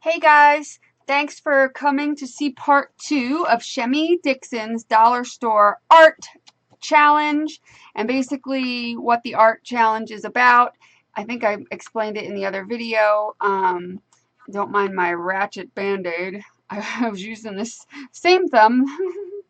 Hey guys, thanks for coming to see part 2 of Shemi Dixon's dollar store art challenge, and basically what the art challenge is about. I think I explained it in the other video. Don't mind my ratchet band-aid. I was using this same thumb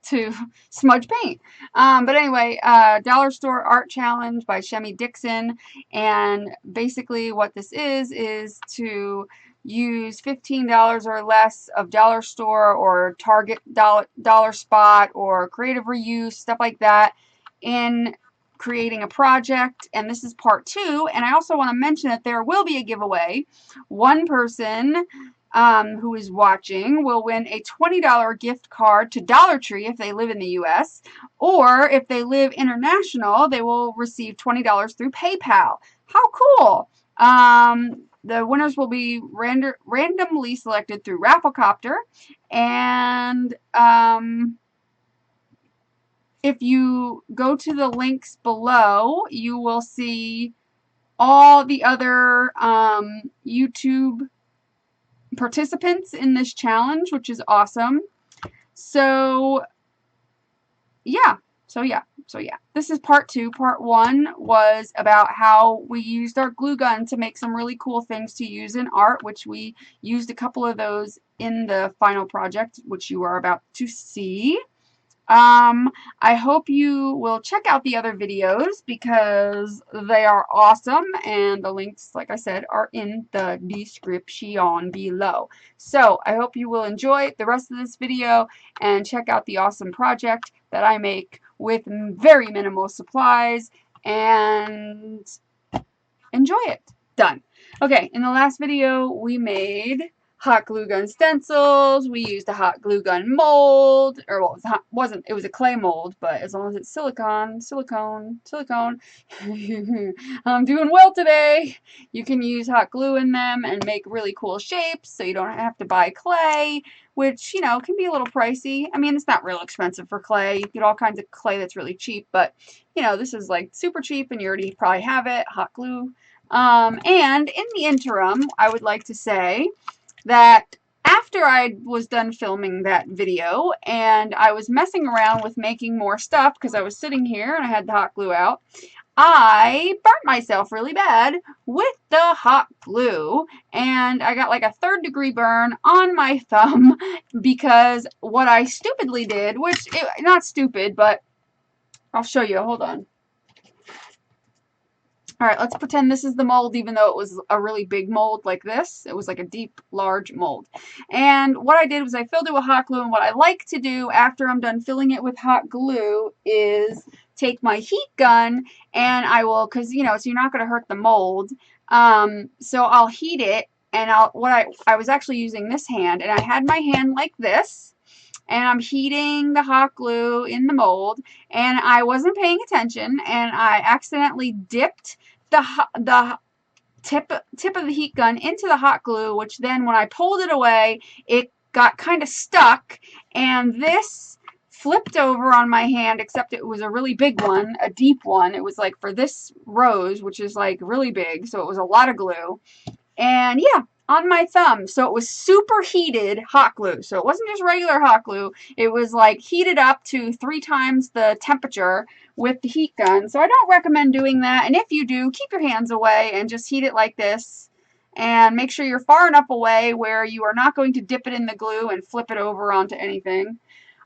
to smudge paint. But anyway, dollar store art challenge by Shemi Dixon, and basically what this is to use $15 or less of dollar store or Target dollar spot or creative reuse, stuff like that, in creating a project. And this is part 2, and I also want to mention that there will be a giveaway. One person who is watching will win a $20 gift card to Dollar Tree if they live in the US, or if they live international, they will receive $20 through PayPal. How cool! The winners will be randomly selected through Rafflecopter, and if you go to the links below, you will see all the other YouTube participants in this challenge, which is awesome. So yeah. This is part 2. Part 1 was about how we used our glue gun to make some really cool things to use in art, which we used a couple of those in the final project, which you are about to see. I hope you will check out the other videos because they are awesome, and the links, like I said, are in the description below. So I hope you will enjoy the rest of this video and check out the awesome project that I make with very minimal supplies, and enjoy it. Done. Okay, in the last video we made hot glue gun stencils. We used a hot glue gun mold, or well, it was a clay mold, but as long as it's silicone. I'm doing well today. You can use hot glue in them and make really cool shapes, so you don't have to buy clay, which, you know, can be a little pricey. I mean, it's not real expensive for clay. You get all kinds of clay that's really cheap, but, you know, this is like super cheap and you already probably have it, hot glue. And in the interim, I would like to say that after I was done filming that video and I was messing around with making more stuff because I was sitting here and I had the hot glue out, I burnt myself really bad with the hot glue, and I got like a 3rd degree burn on my thumb because what I stupidly did, not stupid, but I'll show you, hold on. Alright, let's pretend this is the mold, even though it was a really big mold like this. It was like a deep, large mold. And what I did was I filled it with hot glue, and what I like to do after I'm done filling it with hot glue is take my heat gun, and I will, because, you know, so you're not going to hurt the mold. So I'll heat it, and I was actually using this hand, and I had my hand like this, and I'm heating the hot glue in the mold, and I wasn't paying attention, and I accidentally dipped the tip of the heat gun into the hot glue, which then when I pulled it away, it got kind of stuck, and this flipped over on my hand, except it was a really big one, a deep one. It was like for this rose, which is like really big, so it was a lot of glue. And yeah, on my thumb. So it was super heated hot glue. So it wasn't just regular hot glue. It was like heated up to 3 times the temperature with the heat gun. So I don't recommend doing that. And if you do, keep your hands away and just heat it like this. And make sure you're far enough away where you are not going to dip it in the glue and flip it over onto anything.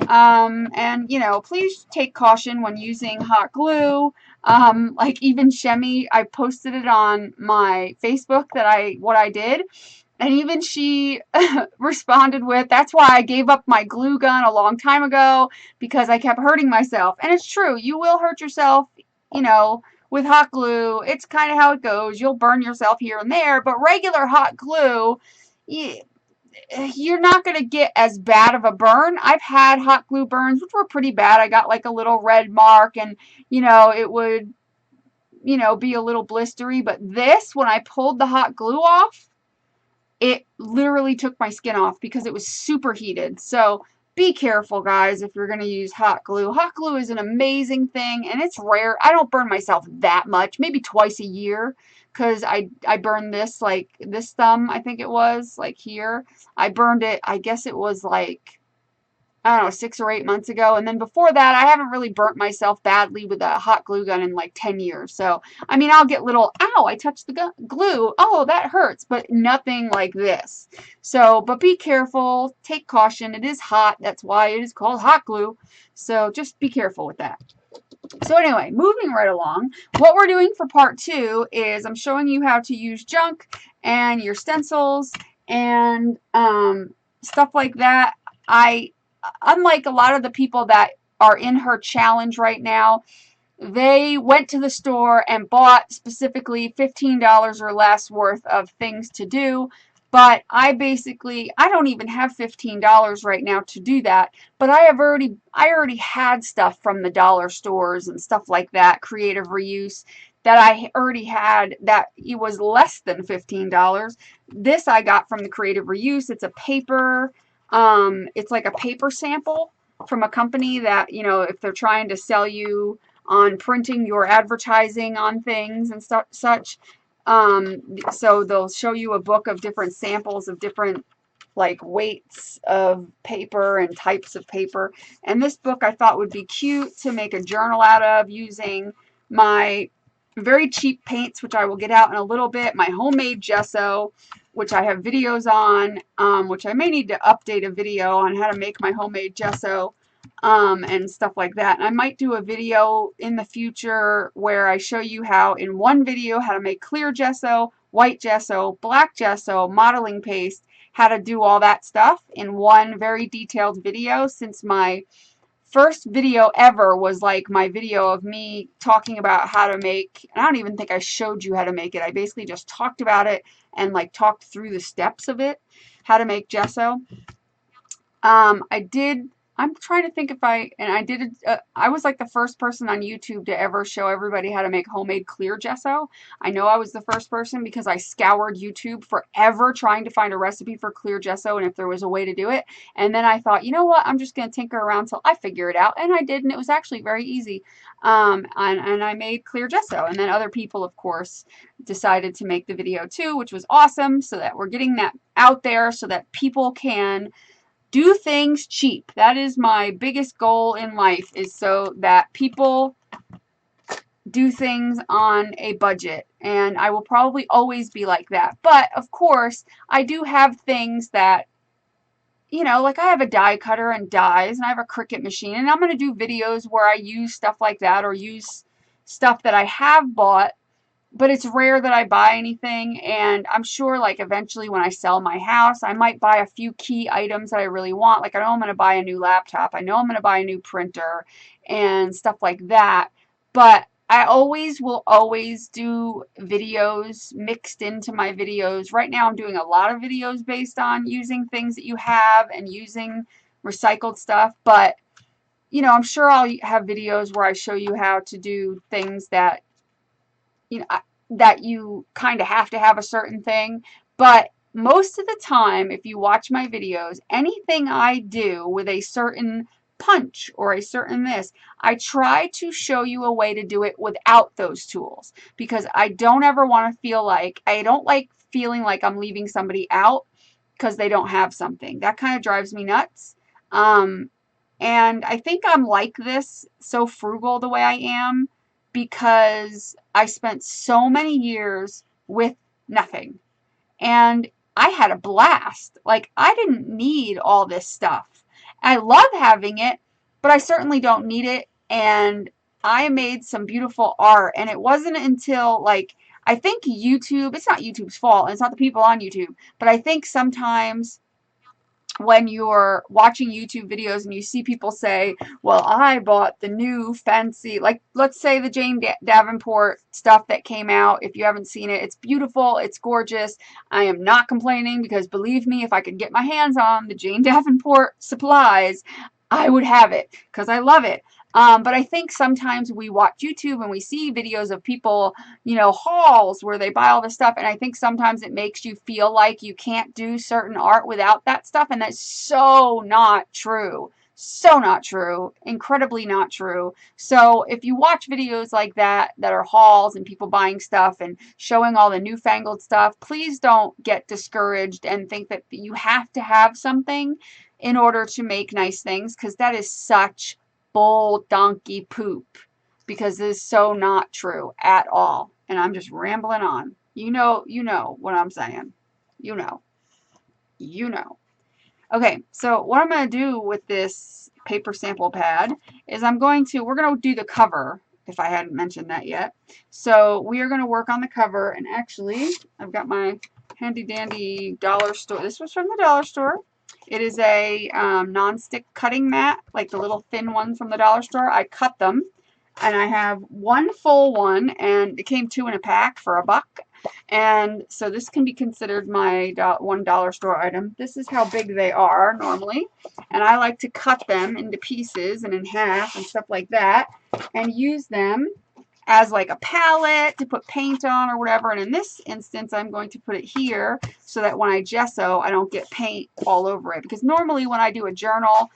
And, you know, please take caution when using hot glue. Like even Shemi, I posted it on my Facebook what I did, and even she responded with, "That's why I gave up my glue gun a long time ago, because I kept hurting myself." And it's true, you will hurt yourself, you know, with hot glue. It's kind of how it goes. You'll burn yourself here and there, but regular hot glue, you're not going to get as bad of a burn. I've had hot glue burns, which were pretty bad. I got like a little red mark, and, you know, it would, you know, be a little blistery. But this, when I pulled the hot glue off, it literally took my skin off because it was super heated. So be careful, guys, if you're going to use hot glue. Hot glue is an amazing thing, and it's rare. I don't burn myself that much, maybe twice a year, because I burned this, like, this thumb, I think it was, like here. I burned it, I guess it was like, I don't know, 6 or 8 months ago. And then before that, I haven't really burnt myself badly with a hot glue gun in like 10 years. So, I mean, I'll get little, ow, I touched the glue. Oh, that hurts, but nothing like this. So, but be careful. Take caution. It is hot. That's why it is called hot glue. So just be careful with that. So anyway, moving right along, what we're doing for part 2 is I'm showing you how to use junk and your stencils and stuff like that. Unlike a lot of the people that are in her challenge right now, they went to the store and bought specifically $15 or less worth of things to do. But I don't even have $15 right now to do that. But I already had stuff from the dollar stores and stuff like that, creative reuse, that I already had that it was less than $15. This I got from the creative reuse. It's a paper, it's like a paper sample from a company that, you know, if they're trying to sell you on printing your advertising on things and such. So they'll show you a book of different samples of different like weights of paper and types of paper. And this book I thought would be cute to make a journal out of using my very cheap paints, which I will get out in a little bit, my homemade gesso, which I have videos on, which I may need to update a video on how to make my homemade gesso. And stuff like that. And I might do a video in the future where I show you how, in one video, how to make clear gesso, white gesso, black gesso, modeling paste, how to do all that stuff in one very detailed video, since my first video ever was like my video of me talking about how to make, and I don't even think I showed you how to make it. I basically just talked about it and like talked through the steps of it, how to make gesso. I'm trying to think if I was like the first person on YouTube to ever show everybody how to make homemade clear gesso. I know I was the first person because I scoured YouTube forever trying to find a recipe for clear gesso and if there was a way to do it. And then I thought, you know what, I'm just going to tinker around till I figure it out. And I did, and it was actually very easy. And I made clear gesso. And then other people, of course, decided to make the video too, which was awesome, so that we're getting that out there so that people can do things cheap. That is my biggest goal in life, is so that people do things on a budget. And I will probably always be like that. But, of course, I do have things that, you know, like I have a die cutter and dies, and I have a Cricut machine. And I'm going to do videos where I use stuff like that, or use stuff that I have bought. But it's rare that I buy anything, and I'm sure like eventually when I sell my house, I might buy a few key items that I really want. Like I know I'm going to buy a new laptop. I know I'm going to buy a new printer and stuff like that. But I will always do videos mixed into my videos. Right now I'm doing a lot of videos based on using things that you have and using recycled stuff. But, you know, I'm sure I'll have videos where I show you how to do things that, you know, that you kind of have to have a certain thing. But most of the time, if you watch my videos, anything I do with a certain punch or a certain this, I try to show you a way to do it without those tools, because I don't ever want to feel like, I don't like feeling like I'm leaving somebody out because they don't have something. That kind of drives me nuts. And I think I'm like this, so frugal the way I am, because I spent so many years with nothing. And I had a blast. Like, I didn't need all this stuff. I love having it, but I certainly don't need it. And I made some beautiful art. And it wasn't until, like, I think YouTube, it's not YouTube's fault, and it's not the people on YouTube, but I think sometimes when you're watching YouTube videos and you see people say, well, I bought the new fancy, like let's say the Jane Davenport stuff that came out. If you haven't seen it, it's beautiful, it's gorgeous. I am not complaining, because believe me, if I could get my hands on the Jane Davenport supplies, I would have it because I love it. But I think sometimes we watch YouTube and we see videos of people, you know, hauls where they buy all this stuff. And I think sometimes it makes you feel like you can't do certain art without that stuff. And that's so not true. So not true. Incredibly not true. So if you watch videos like that, that are hauls and people buying stuff and showing all the newfangled stuff, please don't get discouraged and think that you have to have something in order to make nice things, because that is such bull donkey poop, because it is so not true at all. And I'm just rambling on. You know what I'm saying. You know. You know. Okay, so what I'm going to do with this paper sample pad is we're going to do the cover, if I hadn't mentioned that yet. So we are going to work on the cover, and actually, I've got my handy dandy dollar store. This was from the dollar store. It is a non-stick cutting mat, like the little thin ones from the dollar store. I cut them, and I have one full one, and it came 2 in a pack for $1. And so this can be considered my $1 store item. This is how big they are normally. And I like to cut them into pieces and in half and stuff like that, and use them as like a palette to put paint on or whatever. And in this instance, I'm going to put it here so that when I gesso, I don't get paint all over it. Because normally when I do a journal,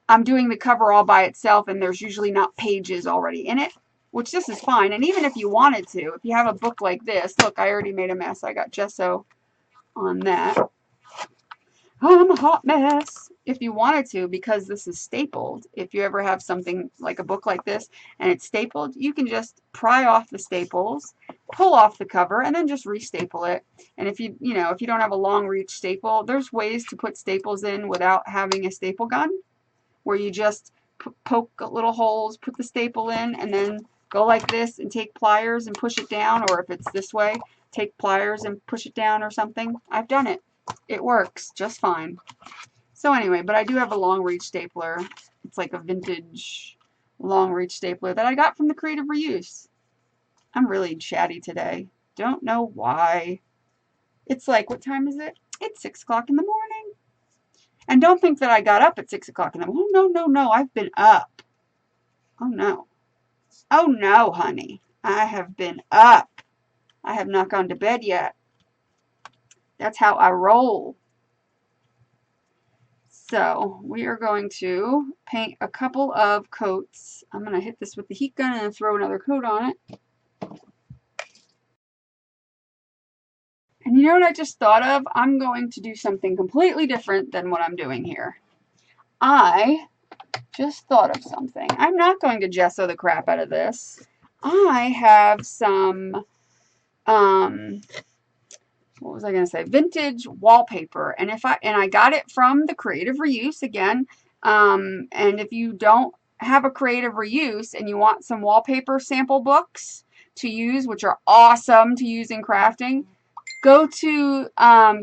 I'm doing the cover all by itself, and there's usually not pages already in it, which this is fine. And even if you wanted to, if you have a book like this, look, I already made a mess. I got gesso on that. Oh, I'm a hot mess. If you wanted to, because this is stapled, if you ever have something like a book like this and it's stapled, you can just pry off the staples, pull off the cover, and then just restaple it. And if you don't have a long reach staple, there's ways to put staples in without having a staple gun, where you just poke little holes, put the staple in, and then go like this and take pliers and push it down, or if it's this way, take pliers and push it down or something. I've done it. It works just fine. So anyway, but I do have a long reach stapler. It's like a vintage long reach stapler that I got from the Creative Reuse. I'm really chatty today. Don't know why. It's like, what time is it? It's 6 o'clock in the morning. And don't think that I got up at 6 o'clock in the morning. Oh, no. I've been up. Oh, no. Oh, no, honey. I have been up. I have not gone to bed yet. That's how I roll. So we are going to paint a couple of coats. I'm going to hit this with the heat gun and throw another coat on it. And you know what I just thought of? I'm going to do something completely different than what I'm doing here. I just thought of something. I'm not going to gesso the crap out of this. I have some, what was I going to say? Vintage wallpaper. And I got it from the Creative Reuse again. And if you don't have a Creative Reuse and you want some wallpaper sample books to use, which are awesome to use in crafting, go to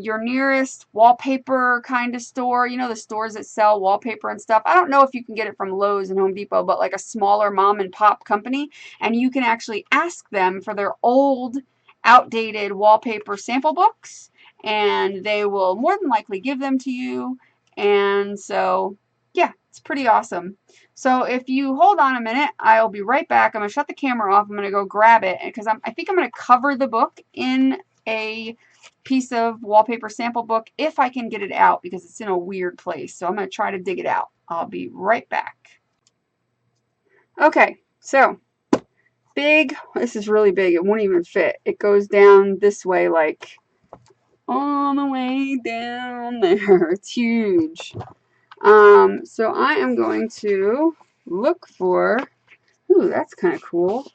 your nearest wallpaper kind of store. You know, the stores that sell wallpaper and stuff. I don't know if you can get it from Lowe's and Home Depot, but like a smaller mom and pop company. And you can actually ask them for their old, outdated wallpaper sample books. And they will more than likely give them to you. And so, yeah, it's pretty awesome. So if you hold on a minute, I'll be right back. I'm going to shut the camera off. I'm going to go grab it because I think I'm going to cover the book in a piece of wallpaper sample book if I can get it out, because it's in a weird place. So I'm going to try to dig it out. I'll be right back. Okay, so big. This is really big. It won't even fit. It goes down this way, like all the way down there. It's huge. So I am going to look for, ooh, that's kind of cool.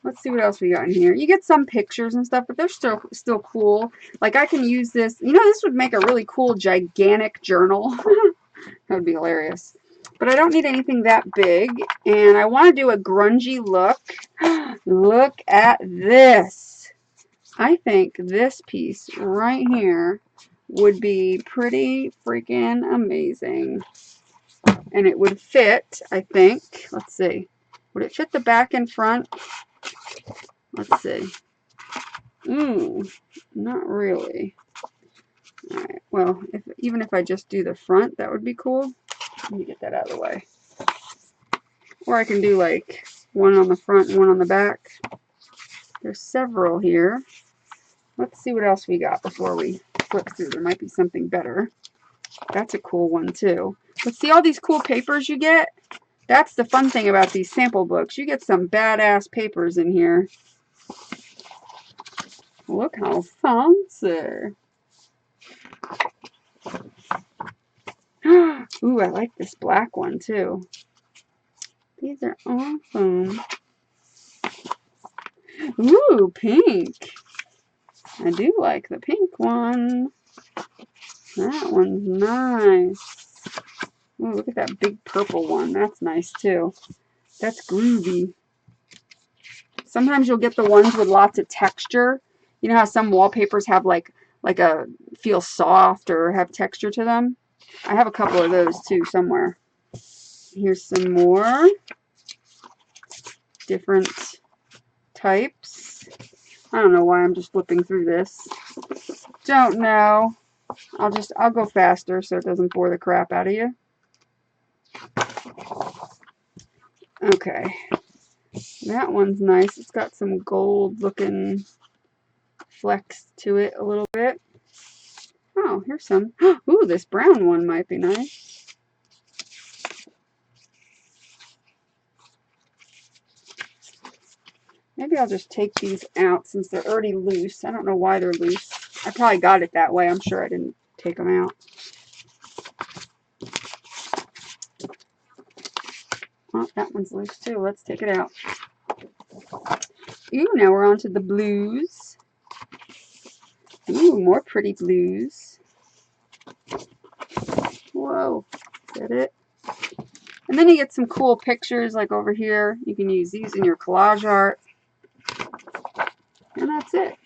Let's see what else we got in here. You get some pictures and stuff, but they're still cool. Like I can use this. You know, this would make a really cool, gigantic journal. That would be hilarious. But I don't need anything that big. And I want to do a grungy look. Look at this. I think this piece right here would be pretty freaking amazing. And it would fit, I think. Let's see. Would it fit the back and front? Let's see. Not really. Alright, well, even if I just do the front, that would be cool. Let me get that out of the way. Or I can do like one on the front and one on the back. There's several here. Let's see what else we got before we flip through. There might be something better. That's a cool one too. But see all these cool papers you get? That's the fun thing about these sample books. You get some badass papers in here. Look how fancy. Ooh, I like this black one too. These are awesome. Ooh, pink. I do like the pink one. That one's nice. Ooh, look at that big purple one. That's nice too. That's groovy. Sometimes you'll get the ones with lots of texture. You know how some wallpapers have like a feel soft or have texture to them? I have a couple of those too somewhere. Here's some more different types. I don't know why I'm just flipping through this. Don't know. I'll go faster so it doesn't bore the crap out of you. Okay. That one's nice. It's got some gold looking flecks to it a little bit. Oh, here's some. Ooh, this brown one might be nice. Maybe I'll just take these out since they're already loose. I don't know why they're loose. I probably got it that way. I'm sure I didn't take them out. Oh, that one's loose too. Let's take it out. Ooh, now we're on to the blues. Ooh, more pretty blues. Whoa, is that it? And then you get some cool pictures like over here. You can use these in your collage art. And that's it.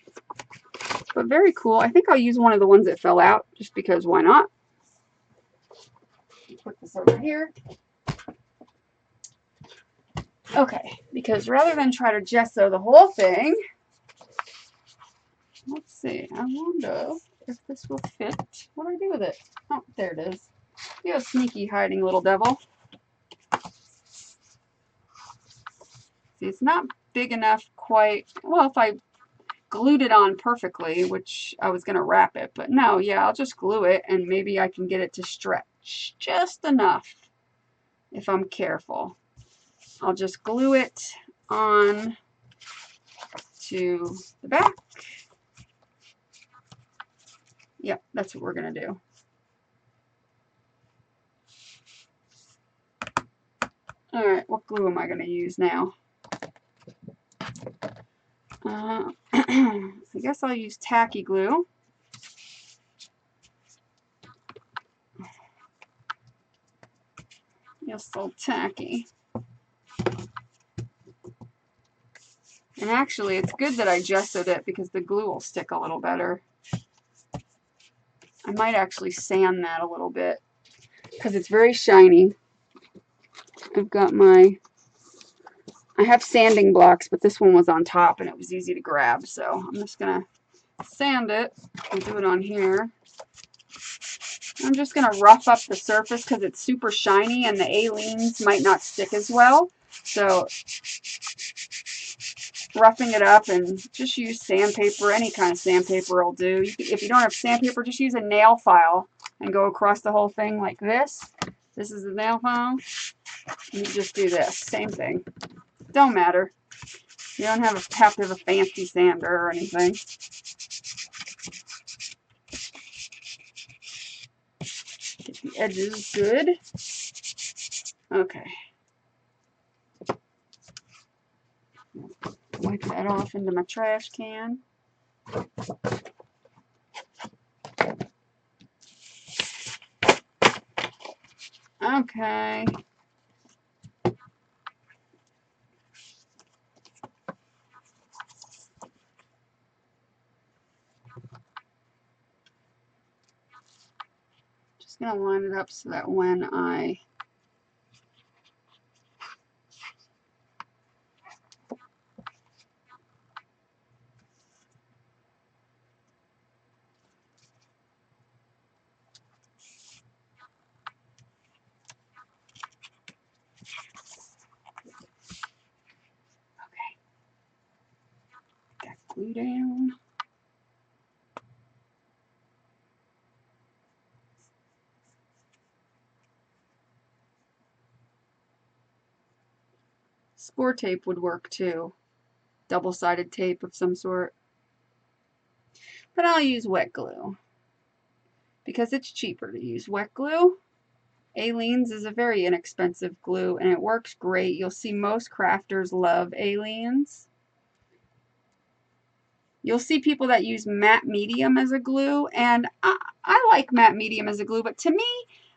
But very cool. I think I'll use one of the ones that fell out just because why not? Put this over here. Okay, because rather than try to gesso the whole thing, let's see. I wonder if this will fit. What do I do with it? Oh, there it is. You a sneaky hiding little devil. See, it's not big enough quite. Well, if I glued it on perfectly, which I was going to wrap it, but no, yeah, I'll just glue it and maybe I can get it to stretch just enough if I'm careful. I'll just glue it on to the back. Yep, that's what we're going to do. All right, what glue am I going to use now? I guess I'll use tacky glue. You're so tacky. And actually, it's good that I gessoed it because the glue will stick a little better. I might actually sand that a little bit because it's very shiny. I've got I have sanding blocks, but this one was on top and it was easy to grab. So I'm just going to sand it and do it on here. I'm just going to rough up the surface because it's super shiny and the alines might not stick as well. So roughing it up and just use sandpaper. Any kind of sandpaper will do. If you don't have sandpaper, just use a nail file and go across the whole thing like this. This is the nail file. And you just do this. Same thing. Don't matter. You don't have to have a fancy sander or anything. Get the edges good. Okay. Wipe that off into my trash can. Okay. Just gonna line it up so that when I glue down. Score tape would work too. Double-sided tape of some sort. But I'll use wet glue because it's cheaper to use wet glue. Aleene's is a very inexpensive glue and it works great. You'll see most crafters love Aleene's. You'll see people that use matte medium as a glue, and I like matte medium as a glue, but to me,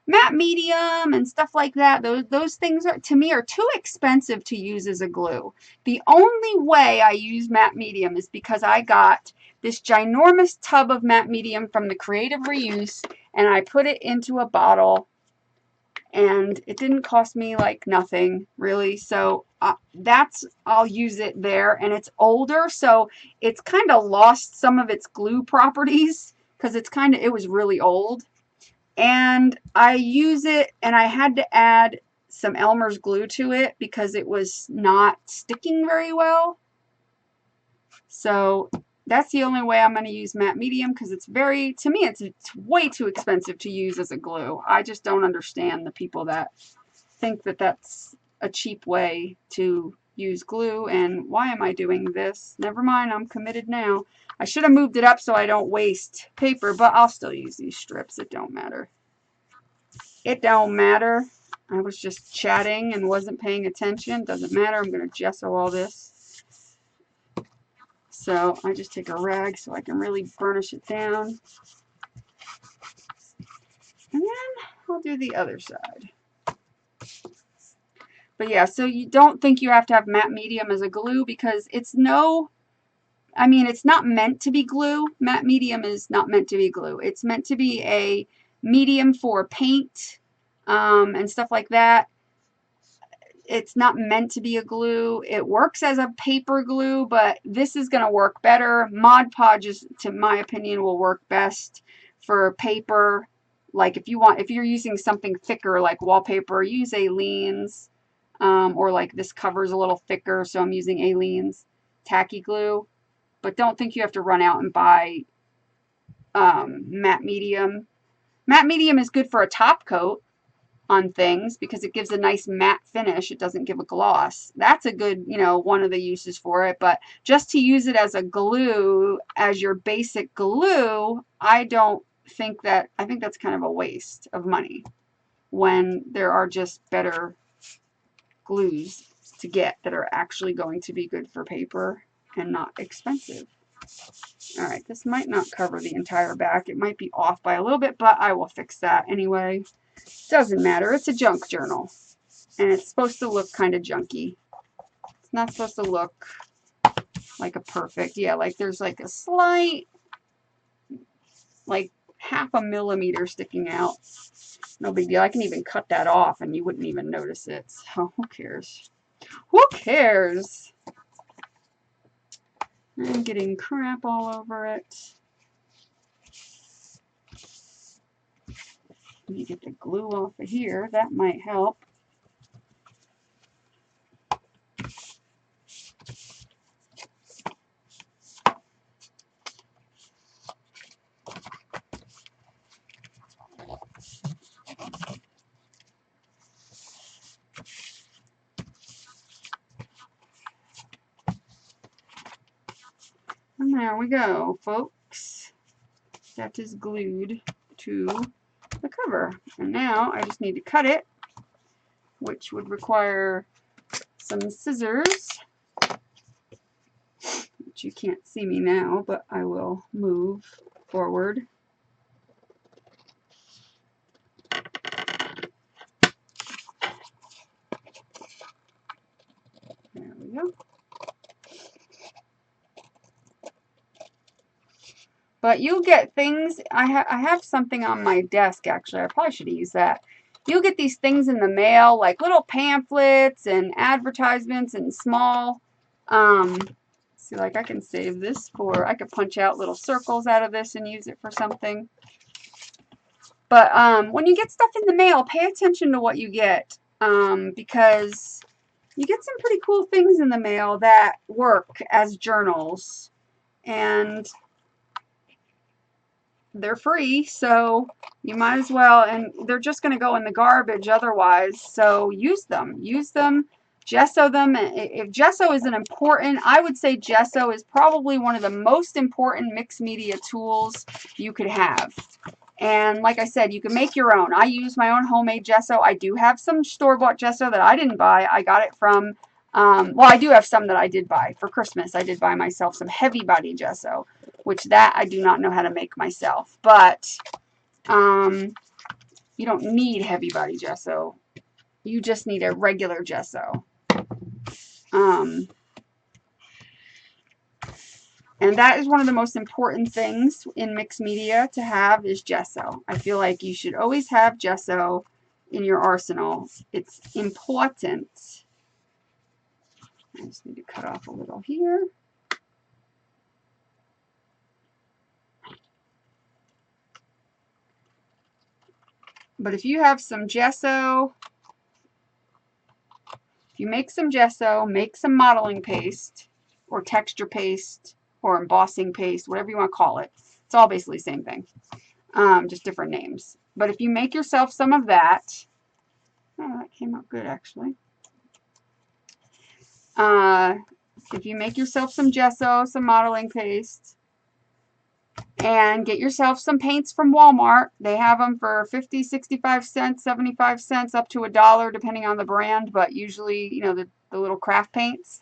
matte medium and stuff like that, those things are, to me, are too expensive to use as a glue. The only way I use matte medium is because I got this ginormous tub of matte medium from the Creative Reuse, and I put it into a bottle, and it didn't cost me like nothing really, so I'll use it there, and it's older, so it's kind of lost some of its glue properties because it was really old, and I use it, and I had to add some Elmer's glue to it because it was not sticking very well. So that's the only way I'm going to use matte medium because it's to me, it's way too expensive to use as a glue. I just don't understand the people that think that that's a cheap way to use glue, and why am I doing this? Never mind, I'm committed now. I should have moved it up so I don't waste paper, but I'll still use these strips. It don't matter. It don't matter. I was just chatting and wasn't paying attention. Doesn't matter. I'm going to gesso all this. So I just take a rag so I can really burnish it down. And then I'll do the other side. But yeah, so you don't think you have to have matte medium as a glue because it's not meant to be glue. Matte medium is not meant to be glue. It's meant to be a medium for paint and stuff like that. It's not meant to be a glue. It works as a paper glue, but this is going to work better. Mod Podge, to my opinion, will work best for paper. Like if you're using something thicker like wallpaper, use Aleene's. Or like this cover's a little thicker, so I'm using Aleene's tacky glue. But don't think you have to run out and buy matte medium. Matte medium is good for a top coat on things because it gives a nice matte finish. It doesn't give a gloss. That's a good, one of the uses for it. But just to use it as a glue, as your basic glue, I think that's kind of a waste of money when there are just better glues to get that are actually going to be good for paper and not expensive. All right, this might not cover the entire back. It might be off by a little bit, but I will fix that anyway. Doesn't matter. It's a junk journal, and it's supposed to look kind of junky. It's not supposed to look like a perfect, like there's like a slight, like half a millimeter sticking out. No big deal. I can even cut that off, and you wouldn't even notice it. So who cares? Who cares? I'm getting crap all over it. Let me get the glue off of here. That might help. And there we go, folks. That is glued to the cover. And now I just need to cut it, which would require some scissors, which you can't see me now, but I will move forward. There we go. But you'll get things, I have something on my desk, actually. I probably should use that. You'll get these things in the mail, like little pamphlets and advertisements and small, see, like I can save this I could punch out little circles out of this and use it for something. But when you get stuff in the mail, pay attention to what you get, because you get some pretty cool things in the mail that work as journals. and they're free, so you might as well, and they're just going to go in the garbage otherwise, so use them. Use them, gesso them. If gesso isn't important, I would say gesso is probably one of the most important mixed media tools you could have. And like I said, you can make your own. I use my own homemade gesso. I do have some store-bought gesso that I didn't buy. I got it from, well, I do have some that I did buy for Christmas. I did buy myself some heavy body gesso, which that I do not know how to make myself. But you don't need heavy body gesso. You just need a regular gesso. And that is one of the most important things in mixed media to have is gesso. I feel like you should always have gesso in your arsenal. It's important. I just need to cut off a little here. But if you have some gesso, if you make some gesso, make some modeling paste or texture paste or embossing paste, whatever you want to call it. It's all basically the same thing, just different names. But if you make yourself some of that, oh, that came out good actually. If you make yourself some gesso, some modeling paste, and get yourself some paints from Walmart. They have them for 50, 65 cents, 75 cents, up to $1 depending on the brand, but usually, you know, the little craft paints.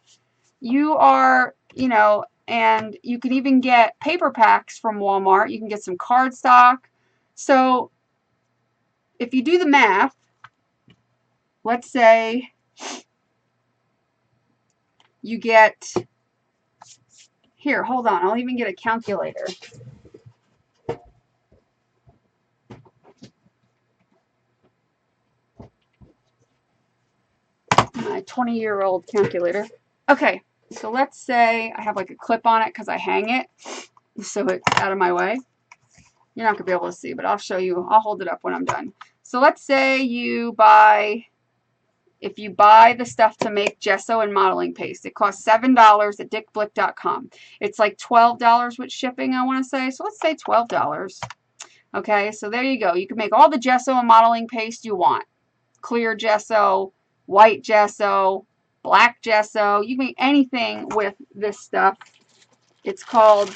You are, you know, and you can even get paper packs from Walmart. You can get some cardstock. So if you do the math, let's say you get, here, hold on, I'll even get a calculator. My 20-year-old calculator. Okay, so let's say I have like a clip on it because I hang it so it's out of my way. You're not going to be able to see, but I'll show you. I'll hold it up when I'm done. So let's say you buy, if you buy the stuff to make gesso and modeling paste, it costs $7 at dickblick.com. It's like $12 with shipping, I want to say. So let's say $12. Okay, so there you go. You can make all the gesso and modeling paste you want. Clear gesso, white gesso, black gesso. You can make anything with this stuff. It's called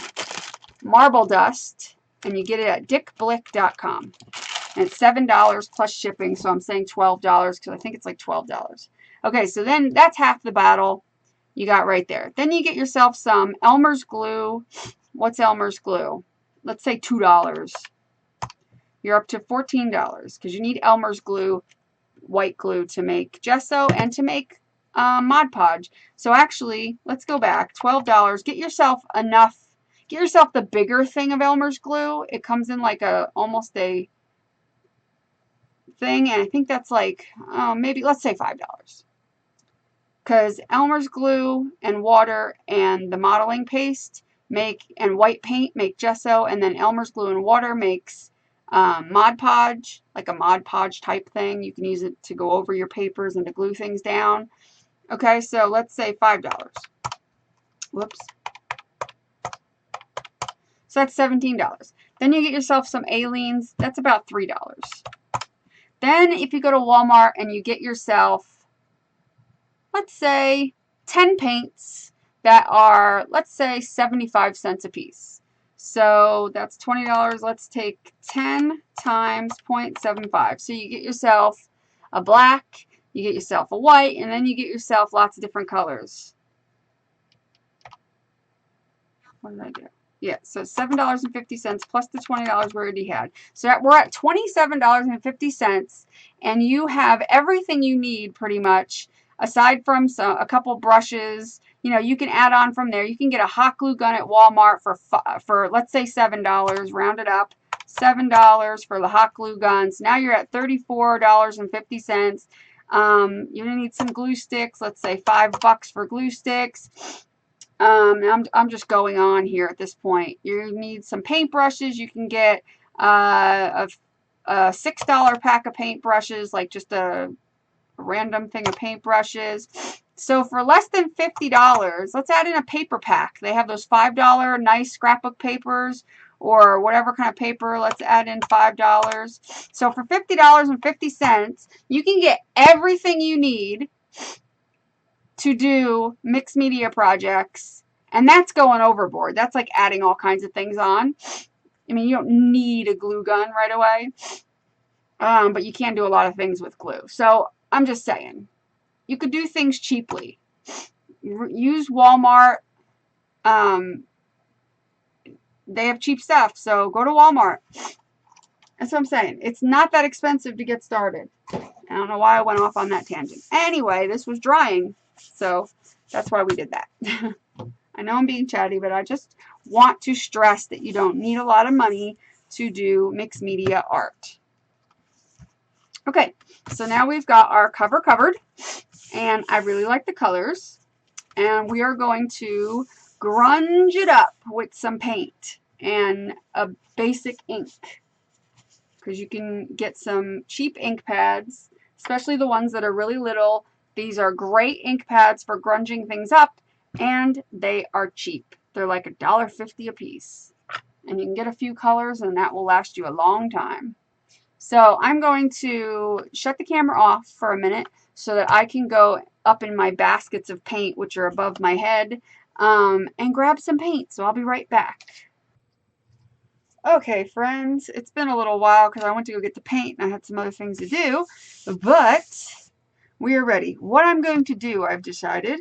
Marble Dust, and you get it at dickblick.com. And it's $7 plus shipping, so I'm saying $12 because I think it's like $12. Okay, so then that's half the battle you got right there. Then you get yourself some Elmer's glue. What's Elmer's glue? Let's say $2. You're up to $14 because you need Elmer's glue, white glue, to make gesso and to make Mod Podge. So actually, let's go back. $12. Get yourself enough. Get yourself the bigger thing of Elmer's glue. It comes in like a almost a thing, and I think that's like maybe, let's say $5. Because Elmer's glue and water and the modeling paste make, and white paint make gesso, and then Elmer's glue and water makes Mod Podge, like a Mod Podge type thing. You can use it to go over your papers and to glue things down. Okay, so let's say $5. Whoops. So that's $17. Then you get yourself some Aleen's. That's about $3. Then if you go to Walmart and you get yourself, let's say, 10 paints that are, let's say, 75 cents a piece. So that's $20. Let's take 10 times 0.75. So you get yourself a black, you get yourself a white, and then you get yourself lots of different colors. What did I do? Yeah, so $7.50 plus the $20 we already had. So we're at $27.50, and you have everything you need pretty much, aside from a couple brushes. You know, you can add on from there. You can get a hot glue gun at Walmart for let's say $7, round it up. $7 for the hot glue guns. Now you're at $34.50. You're gonna need some glue sticks. Let's say $5 for glue sticks. I'm just going on here at this point. You need some paintbrushes. You can get a $6 pack of paintbrushes, like just a random thing of paintbrushes. So for less than $50, let's add in a paper pack. They have those $5 nice scrapbook papers or whatever kind of paper. Let's add in $5. So for $50.50, you can get everything you need to do mixed media projects. And that's going overboard. That's like adding all kinds of things on. I mean, you don't need a glue gun right away. But you can do a lot of things with glue. So I'm just saying, you could do things cheaply. Use Walmart. They have cheap stuff, so go to Walmart. That's what I'm saying. It's not that expensive to get started. I don't know why I went off on that tangent. Anyway, this was drying, so that's why we did that. I know I'm being chatty, but I just want to stress that you don't need a lot of money to do mixed media art. Okay, so now we've got our cover covered, and I really like the colors, and we are going to grunge it up with some paint and a basic ink, because you can get some cheap ink pads, especially the ones that are really little. These are great ink pads for grunging things up, and they are cheap. They're like $1.50 a piece, and you can get a few colors, and that will last you a long time. So I'm going to shut the camera off for a minute so that I can go up in my baskets of paint, which are above my head, and grab some paint. So I'll be right back. Okay, friends, it's been a little while because I went to go get the paint and I had some other things to do, but we are ready. What I'm going to do, I've decided,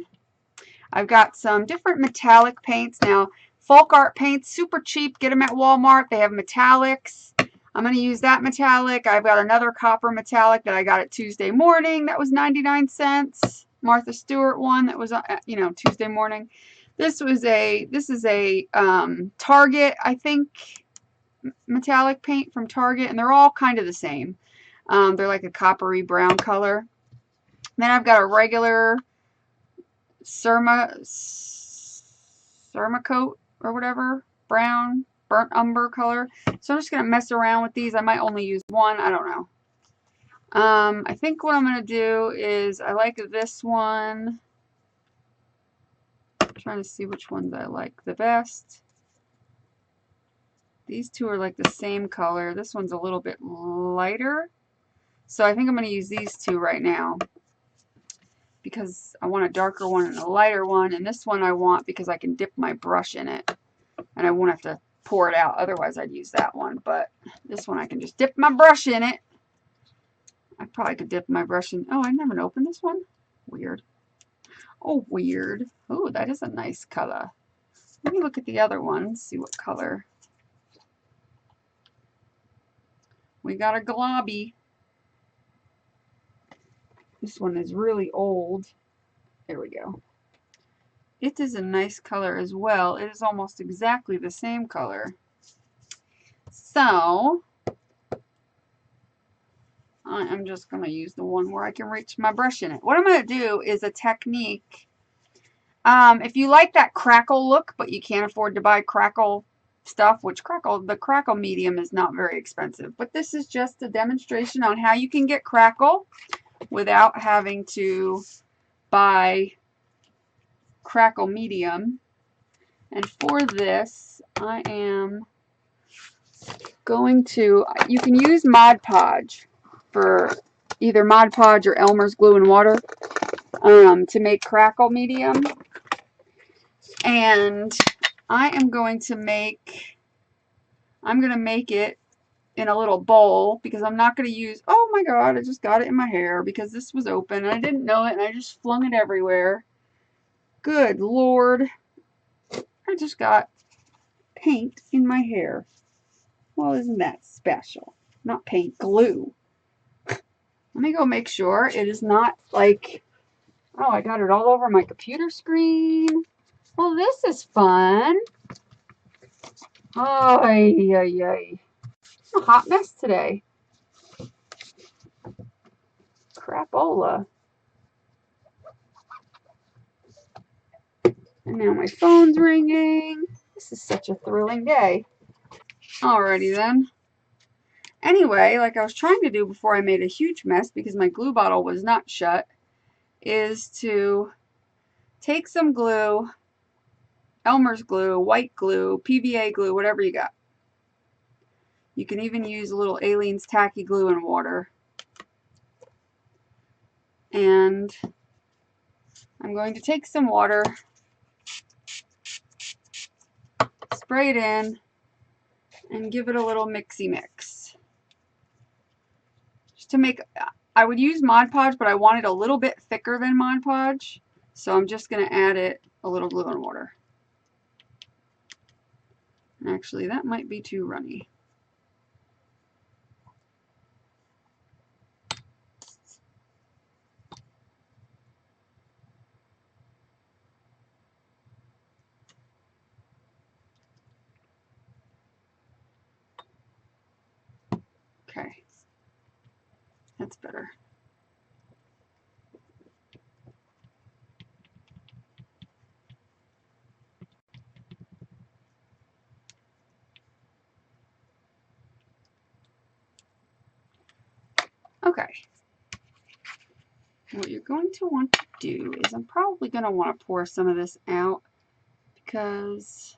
I've got some different metallic paints. Now, folk art paints, super cheap. Get them at Walmart. They have metallics. I'm going to use that metallic. I've got another copper metallic that I got at Tuesday morning. That was 99 cents. Martha Stewart one that was, Tuesday morning. This is a Target, I think, metallic paint from Target, and they're all kind of the same. They're like a coppery brown color. Then I've got a regular Cermacoat or whatever, brown, burnt umber color. So I'm just going to mess around with these. I might only use one. I don't know. I think what I'm going to do is I like this one. I'm trying to see which ones I like the best. These two are like the same color. This one's a little bit lighter. So I think I'm going to use these two right now, because I want a darker one and a lighter one, and this one I want because I can dip my brush in it and I won't have to pour it out. Otherwise I'd use that one, but this one I can just dip my brush in it. I probably could dip my brush in. Oh, I never opened this one. Weird. Oh, weird. Oh, that is a nice color. Let me look at the other one, see what color. We got a globby. This one is really old. There we go. It is a nice color as well. It is almost exactly the same color. So I am just going to use the one where I can reach my brush in it. What I'm going to do is a technique. If you like that crackle look, but you can't afford to buy crackle stuff, which the crackle medium is not very expensive. But this is just a demonstration on how you can get crackle without having to buy crackle medium. And for this, I am going to, you can use Mod Podge for either Mod Podge or Elmer's Glue and Water to make crackle medium. And I'm going to make it in a little bowl, because I'm not going to use, oh my god, I just got it in my hair because this was open and I didn't know it and I just flung it everywhere. Good Lord. I just got paint in my hair. Well, isn't that special? Not paint, glue. Let me go make sure it is not like, oh, I got it all over my computer screen. Well, this is fun. Ay, ay, ay. A hot mess today. Crapola. And now my phone's ringing. This is such a thrilling day. Alrighty then. Anyway, like I was trying to do before I made a huge mess because my glue bottle was not shut, is to take some glue, Elmer's glue, white glue, PVA glue, whatever you got. You can even use a little Aleene's tacky glue and water. And I'm going to take some water, spray it in, and give it a little mixy mix. Just to make, I would use Mod Podge, but I want it a little bit thicker than Mod Podge. So I'm just going to add it a little glue and water. Actually, that might be too runny. Okay, that's better. Okay, what you're going to want to do is I'm probably going to want to pour some of this out because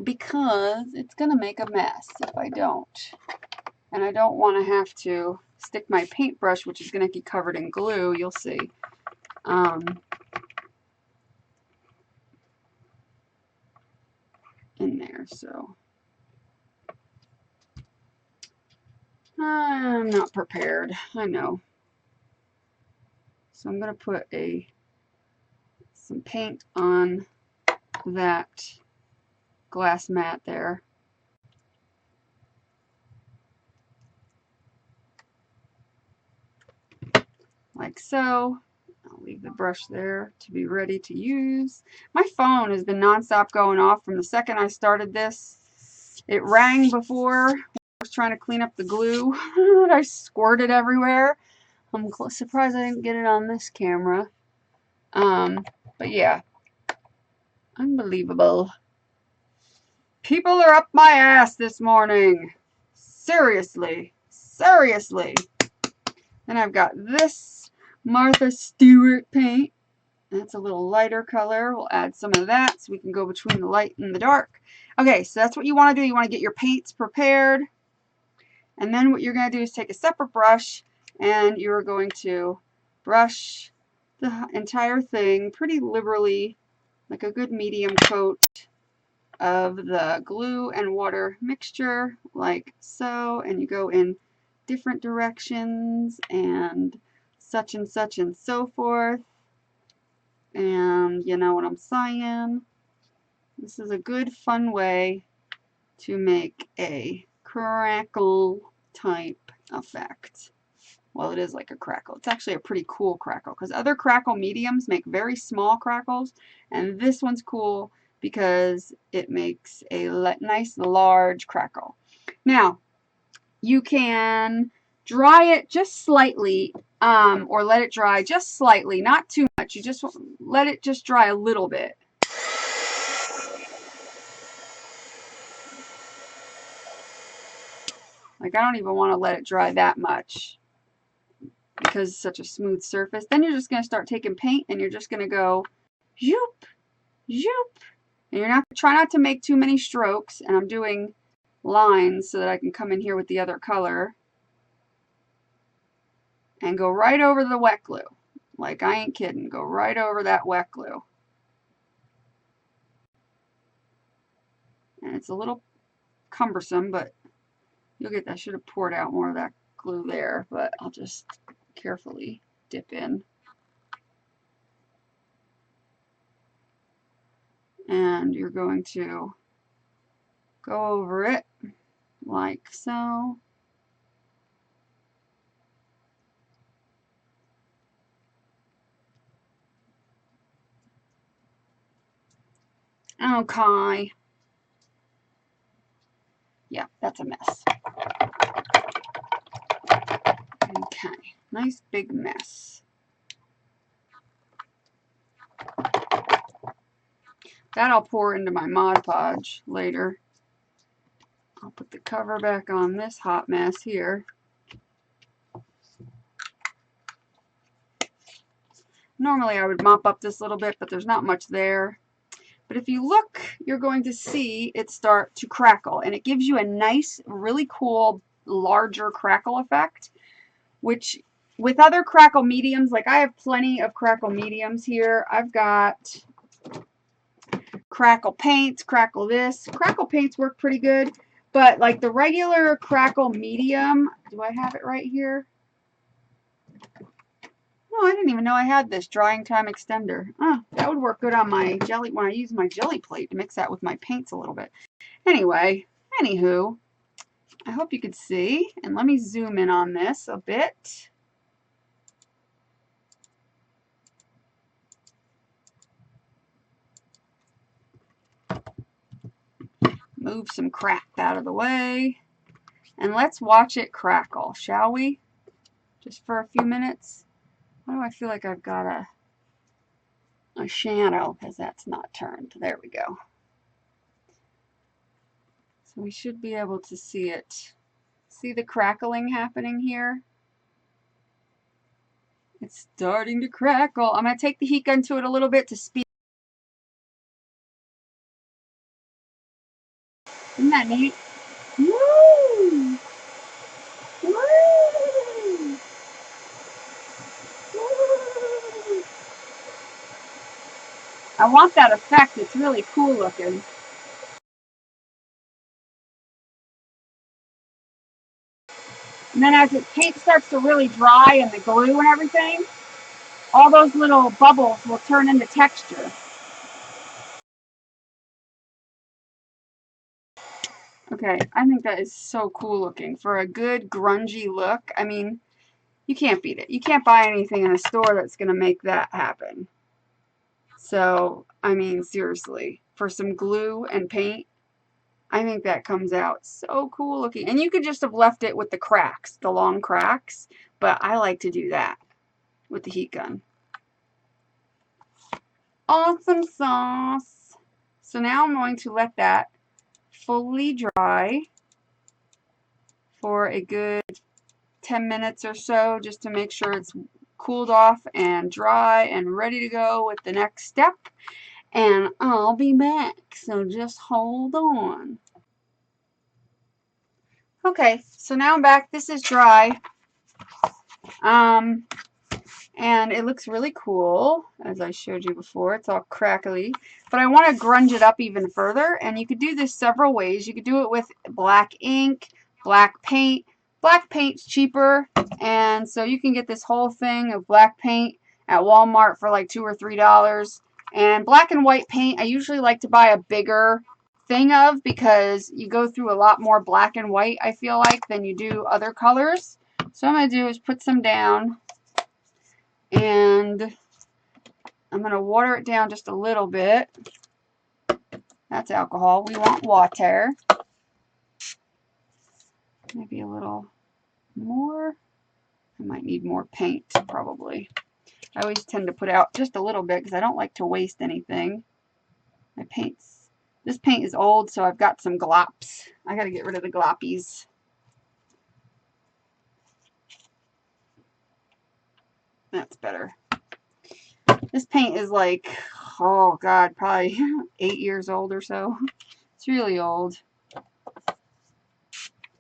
it's going to make a mess if I don't. And I don't want to have to stick my paintbrush, which is going to get covered in glue, you'll see, in there. So I'm not prepared, I know. So I'm going to put some paint on that glass mat there. Like so. I'll leave the brush there to be ready to use. My phone has been nonstop going off from the second I started this. It rang before I was trying to clean up the glue that I squirted everywhere. I'm surprised I didn't get it on this camera. But yeah, unbelievable. People are up my ass this morning. Seriously. Seriously. Then I've got this Martha Stewart paint. That's a little lighter color. We'll add some of that so we can go between the light and the dark. Okay, so that's what you want to do. You want to get your paints prepared. And then what you're going to do is take a separate brush and you're going to brush the entire thing pretty liberally, like a good medium coat of the glue and water mixture, like so. And you go in different directions and such and so forth. And you know what I'm saying? This is a good fun way to make a crackle type effect. Well, it is like a crackle. It's actually a pretty cool crackle because other crackle mediums make very small crackles, and this one's cool because it makes a nice large crackle. Now, you can dry it just slightly, or let it dry just slightly, not too much. You just let it just dry a little bit. Like, I don't even want to let it dry that much because it's such a smooth surface. Then you're just going to start taking paint and you're just going to go zoop, zoop. And you're not, try not to make too many strokes. And I'm doing lines so that I can come in here with the other color and go right over the wet glue. Like, I ain't kidding. Go right over that wet glue. And it's a little cumbersome, but you'll get that. I should have poured out more of that glue there, but I'll just carefully dip in. And you're going to go over it like so. Okay. Yeah, that's a mess. Okay, nice big mess. That I'll pour into my Mod Podge later. I'll put the cover back on this hot mess here. Normally I would mop up this little bit, but there's not much there. But if you look, you're going to see it start to crackle, and it gives you a nice, really cool, larger crackle effect, which with other crackle mediums, like I have plenty of crackle mediums here. I've got crackle paints, crackle this. Crackle paints work pretty good, but like the regular crackle medium, do I have it right here? Oh, I didn't even know I had this drying time extender. Oh, that would work good on my jelly when I use my jelly plate to mix that with my paints a little bit. Anyway, anywho, I hope you could see. And let me zoom in on this a bit. Move some crap out of the way. And let's watch it crackle, shall we? Just for a few minutes. Why do I feel like I've got a shadow? Because that's not turned. There we go. So we should be able to see it. See the crackling happening here? It's starting to crackle. I'm going to take the heat gun to it a little bit to speed. Isn't that neat? Woo! Woo! Woo! I want that effect. It's really cool looking. And then as the paint starts to really dry and the glue and everything, all those little bubbles will turn into texture. Okay, I think that is so cool looking. For a good grungy look, I mean, you can't beat it. You can't buy anything in a store that's going to make that happen. So, I mean, seriously, for some glue and paint, I think that comes out so cool looking. And you could just have left it with the cracks, the long cracks, but I like to do that with the heat gun. Awesome sauce. So now I'm going to let that fully dry for a good 10 minutes or so, just to make sure it's cooled off and dry and ready to go with the next step. And I'll be back, so just hold on. Okay, so now I'm back. This is dry. And it looks really cool, as I showed you before. It's all crackly, but I want to grunge it up even further, and you could do this several ways. You could do it with black ink, black paint. Black paint's cheaper, and so you can get this whole thing of black paint at Walmart for like $2 or $3. And black and white paint, I usually like to buy a bigger thing of, because you go through a lot more black and white, I feel like, than you do other colors. So what I'm going to do is put some down, and I'm going to water it down just a little bit. That's alcohol. We want water. Maybe a little more. I might need more paint, probably. I always tend to put out just a little bit because I don't like to waste anything. This paint is old, so I've got some glops. I got to get rid of the gloppies. That's better. This paint is like, oh God, probably 8 years old or so. It's really old,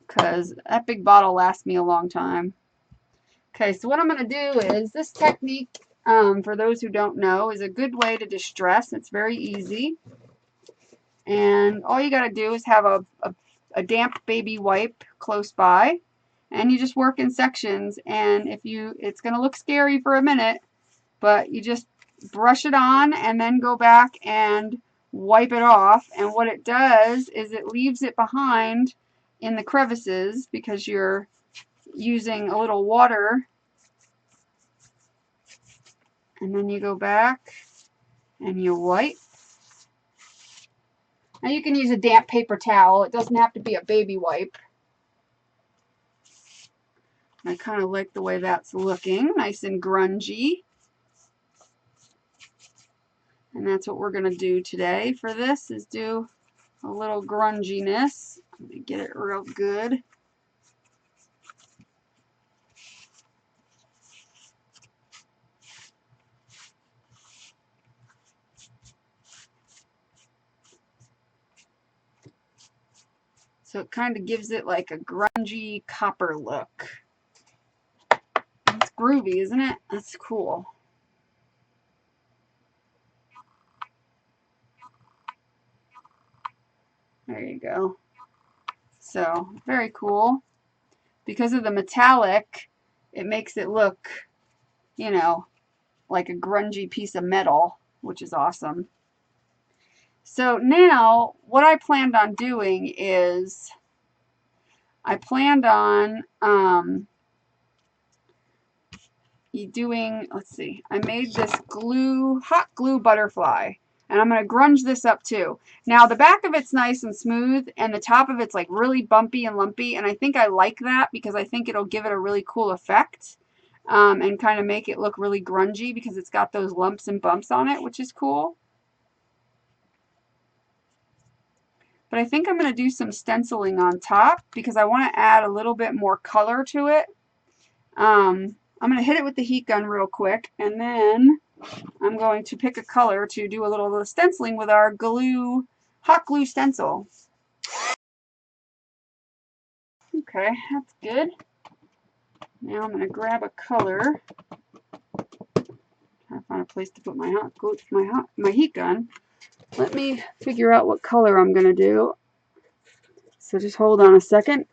because that big bottle lasts me a long time. Okay, so what I'm going to do is, this technique, for those who don't know, is a good way to distress. It's very easy. And all you got to do is have a damp baby wipe close by, and you just work in sections. And it's going to look scary for a minute, but you just brush it on and then go back and wipe it off. And what it does is it leaves it behind in the crevices, because you're using a little water. And then you go back and you wipe. Now you can use a damp paper towel. It doesn't have to be a baby wipe. I kind of like the way that's looking, nice and grungy. And that's what we're going to do today for this, is do a little grunginess. Let me get it real good. So it kind of gives it like a grungy copper look. It's groovy, isn't it? That's cool. There you go. So, very cool. Because of the metallic, it makes it look, you know, like a grungy piece of metal, which is awesome. So now, what I planned on doing is, I planned on let's see, I made this hot glue butterfly, and I'm going to grunge this up too. Now the back of it's nice and smooth, and the top of it's like really bumpy and lumpy, and I think I like that because I think it'll give it a really cool effect, and kind of make it look really grungy because it's got those lumps and bumps on it, which is cool. But I think I'm going to do some stenciling on top because I want to add a little bit more color to it. I'm going to hit it with the heat gun real quick, and then I'm going to pick a color to do a little stenciling with our hot glue stencil. Okay, that's good. Now I'm going to grab a color. Try to find a place to put my heat gun. Let me figure out what color I'm going to do. So just hold on a second.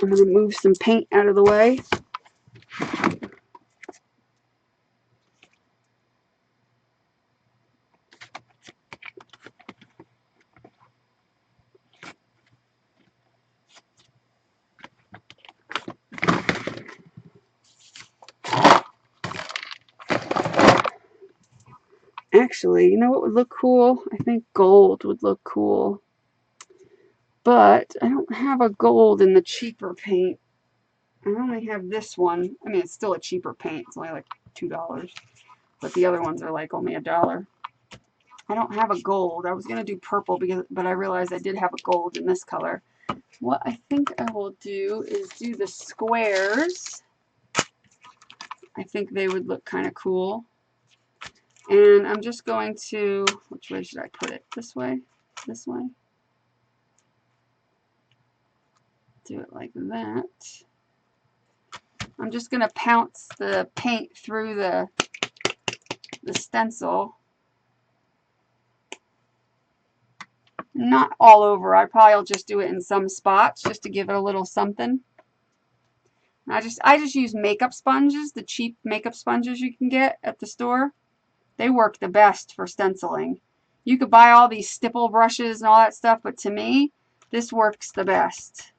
I'm going to move some paint out of the way. Actually, you know what would look cool? I think gold would look cool. But I don't have a gold in the cheaper paint. I only have this one. I mean, it's still a cheaper paint. It's only like $2. But the other ones are like only $1. I don't have a gold. I was going to do purple, but I realized I did have a gold in this color. What I think I will do is do the squares. I think they would look kind of cool. And I'm just going to, which way should I put it? This way? This way? Do it like that. I'm just going to pounce the paint through the stencil. Not all over. I probably will just do it in some spots just to give it a little something. I just use makeup sponges, the cheap makeup sponges you can get at the store. They work the best for stenciling. You could buy all these stipple brushes and all that stuff, but to me, this works the best.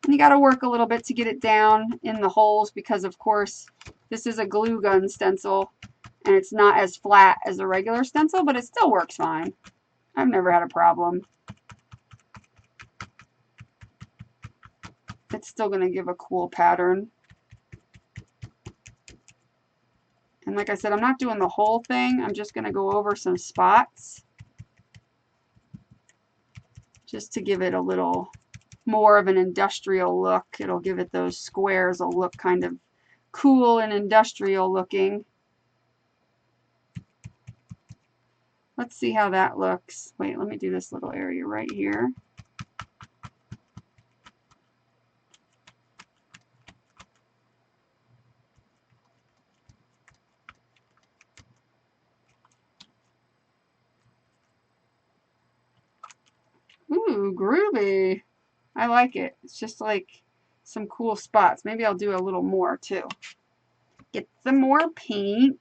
And you got to work a little bit to get it down in the holes because, of course, this is a glue gun stencil and it's not as flat as a regular stencil, but it still works fine. I've never had a problem. It's still going to give a cool pattern. And like I said, I'm not doing the whole thing. I'm just going to go over some spots just to give it a little more of an industrial look. It'll give it those squares will look kind of cool and industrial looking. Let's see how that looks. Wait, let me do this little area right here. Ooh, groovy. I like it. It's just like some cool spots. Maybe I'll do a little more too. Get some more paint.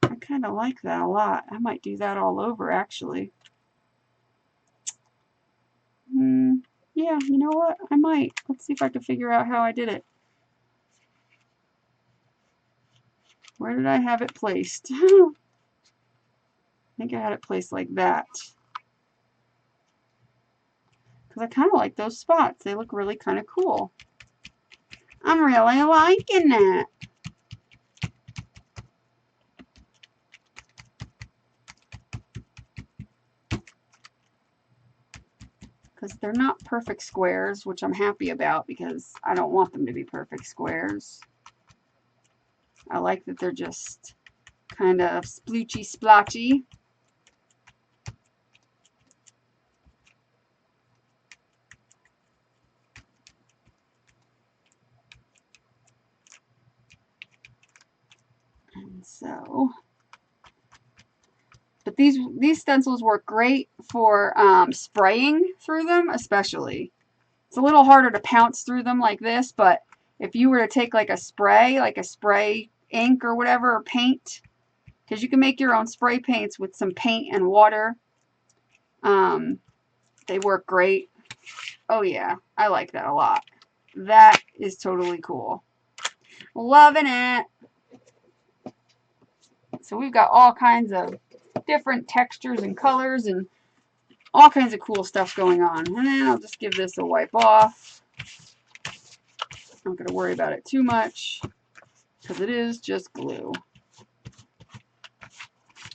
I kind of like that a lot. I might do that all over actually. Yeah, you know what? I might. Let's see if I can figure out how I did it. Where did I have it placed? I think I had it placed like that. Because I kind of like those spots. They look really kind of cool. I'm really liking that. Because they're not perfect squares, which I'm happy about because I don't want them to be perfect squares. I like that they're just kind of sploochy splotchy. And so, but these stencils work great for spraying through them, especially. It's a little harder to pounce through them like this, but if you were to take like a spray ink or whatever, or paint, because you can make your own spray paints with some paint and water. They work great. Oh yeah, I like that a lot. That is totally cool. Loving it. So we've got all kinds of different textures and colors and all kinds of cool stuff going on. And then I'll just give this a wipe off. I'm not going to worry about it too much because it is just glue.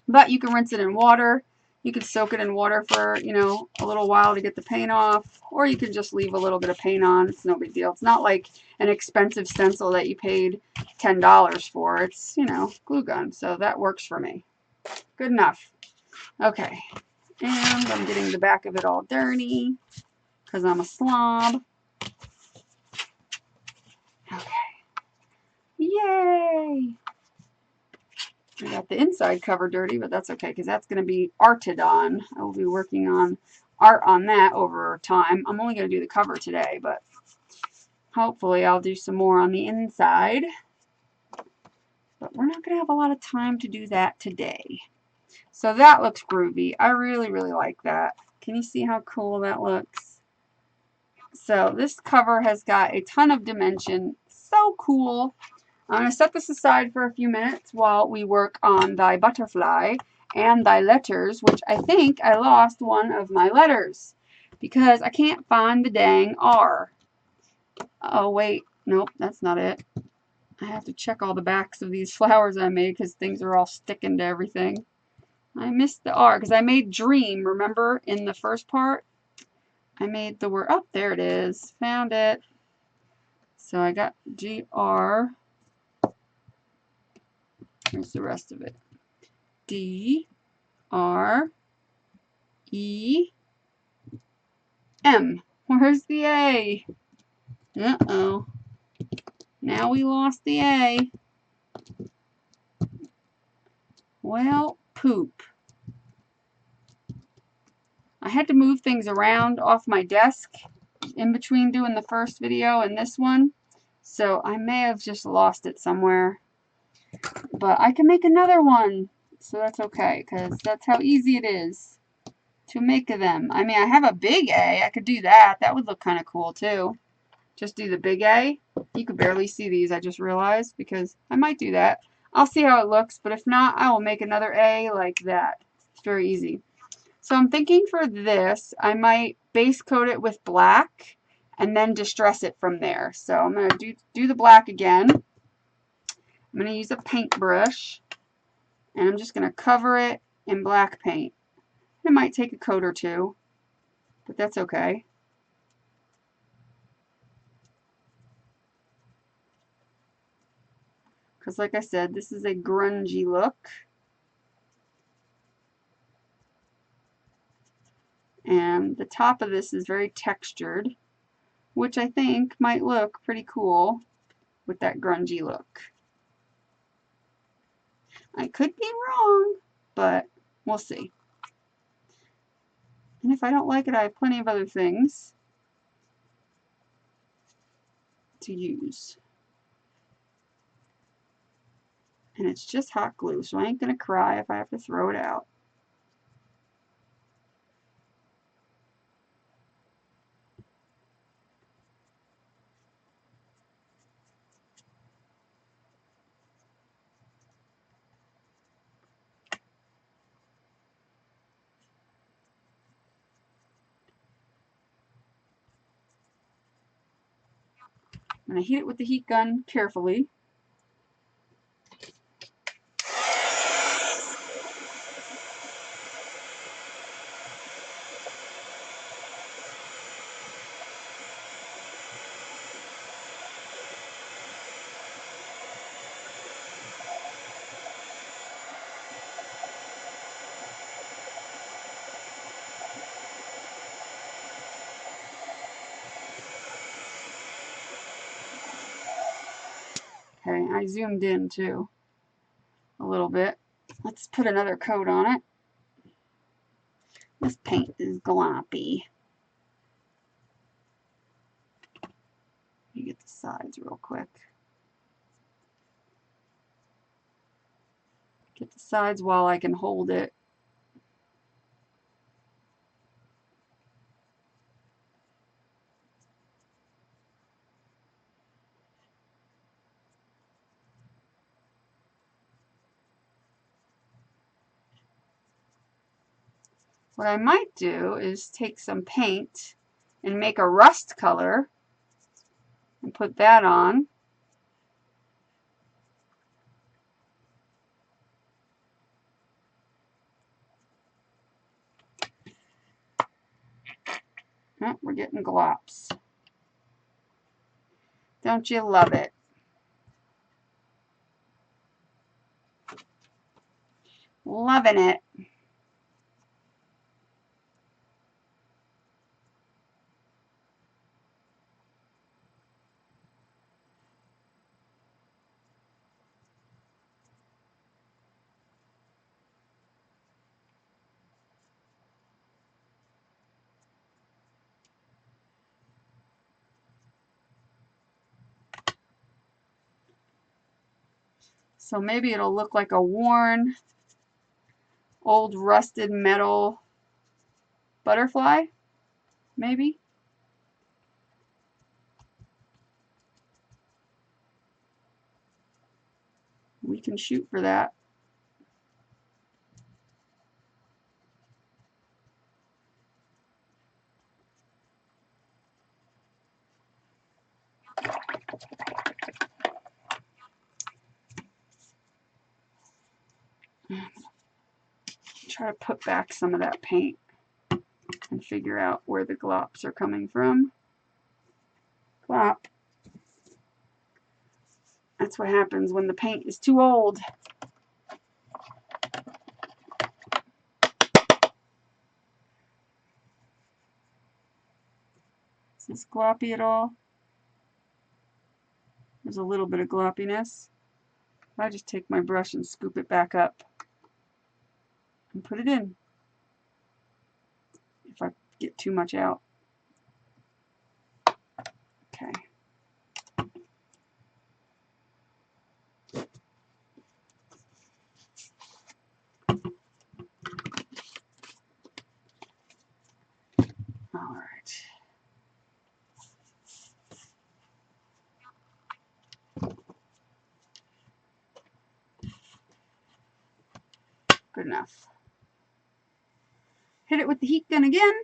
But you can rinse it in water. You can soak it in water for, you know, a little while to get the paint off. Or you can just leave a little bit of paint on. It's no big deal. It's not like an expensive stencil that you paid $10 for. It's, you know, glue gun. So that works for me. Good enough. Okay. And I'm getting the back of it all dirty because I'm a slob. Okay. Yay! I got the inside cover dirty, but that's okay because that's going to be arted on. I will be working on art on that over time. I'm only going to do the cover today, but hopefully I'll do some more on the inside. But we're not going to have a lot of time to do that today. So that looks groovy. I really, really like that. Can you see how cool that looks? So this cover has got a ton of dimension. So cool. I'm going to set this aside for a few minutes while we work on thy butterfly and thy letters, which I think I lost one of my letters because I can't find the dang R. Oh, wait. Nope, that's not it. I have to check all the backs of these flowers I made because things are all sticking to everything. I missed the R because I made dream, remember, in the first part? I made the word, oh, there it is. Found it. So I got G-R. Here's the rest of it. D-R-E-M. Where's the A? Uh-oh. Now we lost the A. Well, poop. I had to move things around off my desk in between doing the first video and this one. So I may have just lost it somewhere. But I can make another one. So that's okay, because that's how easy it is to make them. I mean, I have a big A. I could do that. That would look kind of cool, too. Just do the big A. You could barely see these, I just realized, because I might do that. I'll see how it looks, but if not, I will make another A like that. It's very easy. So I'm thinking for this, I might base coat it with black and then distress it from there. So I'm going to do the black again. I'm going to use a paintbrush, and I'm just going to cover it in black paint. It might take a coat or two, but that's okay. Because like I said, this is a grungy look. And the top of this is very textured, which I think might look pretty cool with that grungy look. I could be wrong, but we'll see. And if I don't like it, I have plenty of other things to use. And it's just hot glue, so I ain't going to cry if I have to throw it out. I'm going to heat it with the heat gun carefully. Okay, I zoomed in too a little bit. Let's put another coat on it. This paint is gloppy. Let me get the sides real quick. Get the sides while I can hold it. What I might do is take some paint and make a rust color and put that on. Oh, we're getting glops. Don't you love it? Loving it. So maybe it'll look like a worn, old rusted metal butterfly, maybe. We can shoot for that. Try to put back some of that paint and figure out where the glops are coming from. Glop. That's what happens when the paint is too old. Is this gloppy at all? There's a little bit of gloppiness. I just take my brush and scoop it back up and put it in if I get too much out. Okay. All right. Good enough. Hit it with the heat gun again.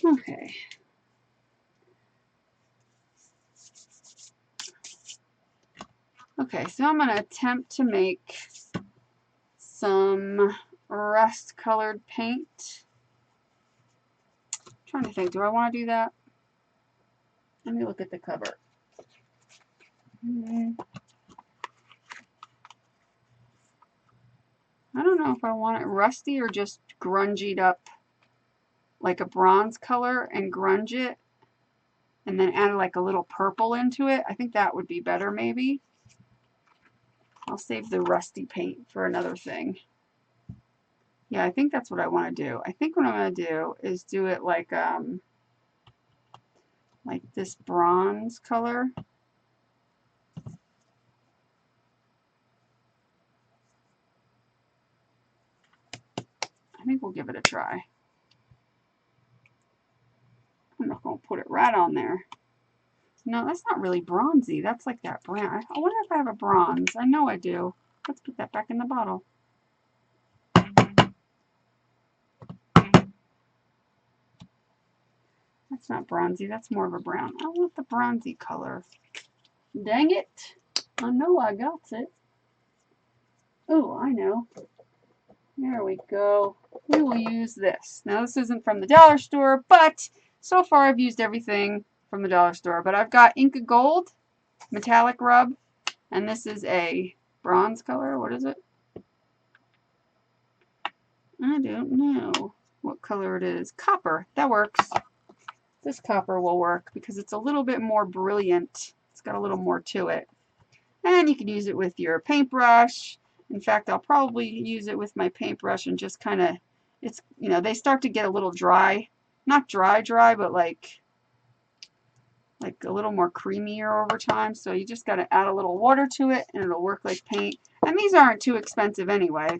Okay. Okay, so I'm going to attempt to make some rust colored paint. I'm trying to think, do I want to do that? Let me look at the cover. I don't know if I want it rusty or just grungied up like a bronze color and grunge it and then add like a little purple into it. I think that would be better maybe. I'll save the rusty paint for another thing. Yeah, I think that's what I want to do. I think what I'm going to do is do it like this bronze color. I think we'll give it a try. I'm not going to put it right on there. No, that's not really bronzy. That's like that brown. I wonder if I have a bronze. I know I do. Let's put that back in the bottle. That's not bronzy. That's more of a brown. I want the bronzy color. Dang it. I know I got it. Oh, I know. There we go. We will use this. Now this isn't from the dollar store, but so far I've used everything from the dollar store. But I've got Inca Gold metallic rub, and this is a bronze color. What is it? I don't know what color it is. Copper. That works. This copper will work because it's a little bit more brilliant. It's got a little more to it. And you can use it with your paintbrush. In fact, I'll probably use it with my paintbrush and just kind of, it's, you know, they start to get a little dry. Not dry, but like a little more creamier over time. So you just got to add a little water to it and it'll work like paint. And these aren't too expensive anyway.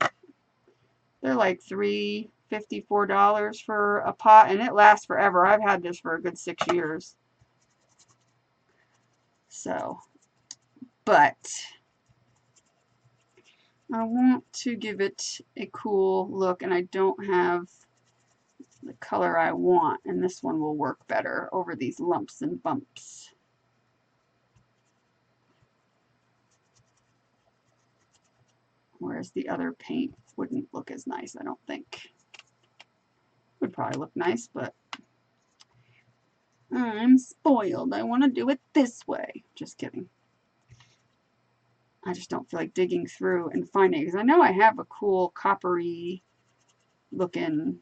They're like $3, $4 for a pot, and it lasts forever. I've had this for a good 6 years. So, but I want to give it a cool look, and I don't have the color I want, and this one will work better over these lumps and bumps. Whereas the other paint wouldn't look as nice, I don't think. Would probably look nice, but I'm spoiled. I want to do it this way. Just kidding. I just don't feel like digging through and finding it, because I know I have a cool coppery looking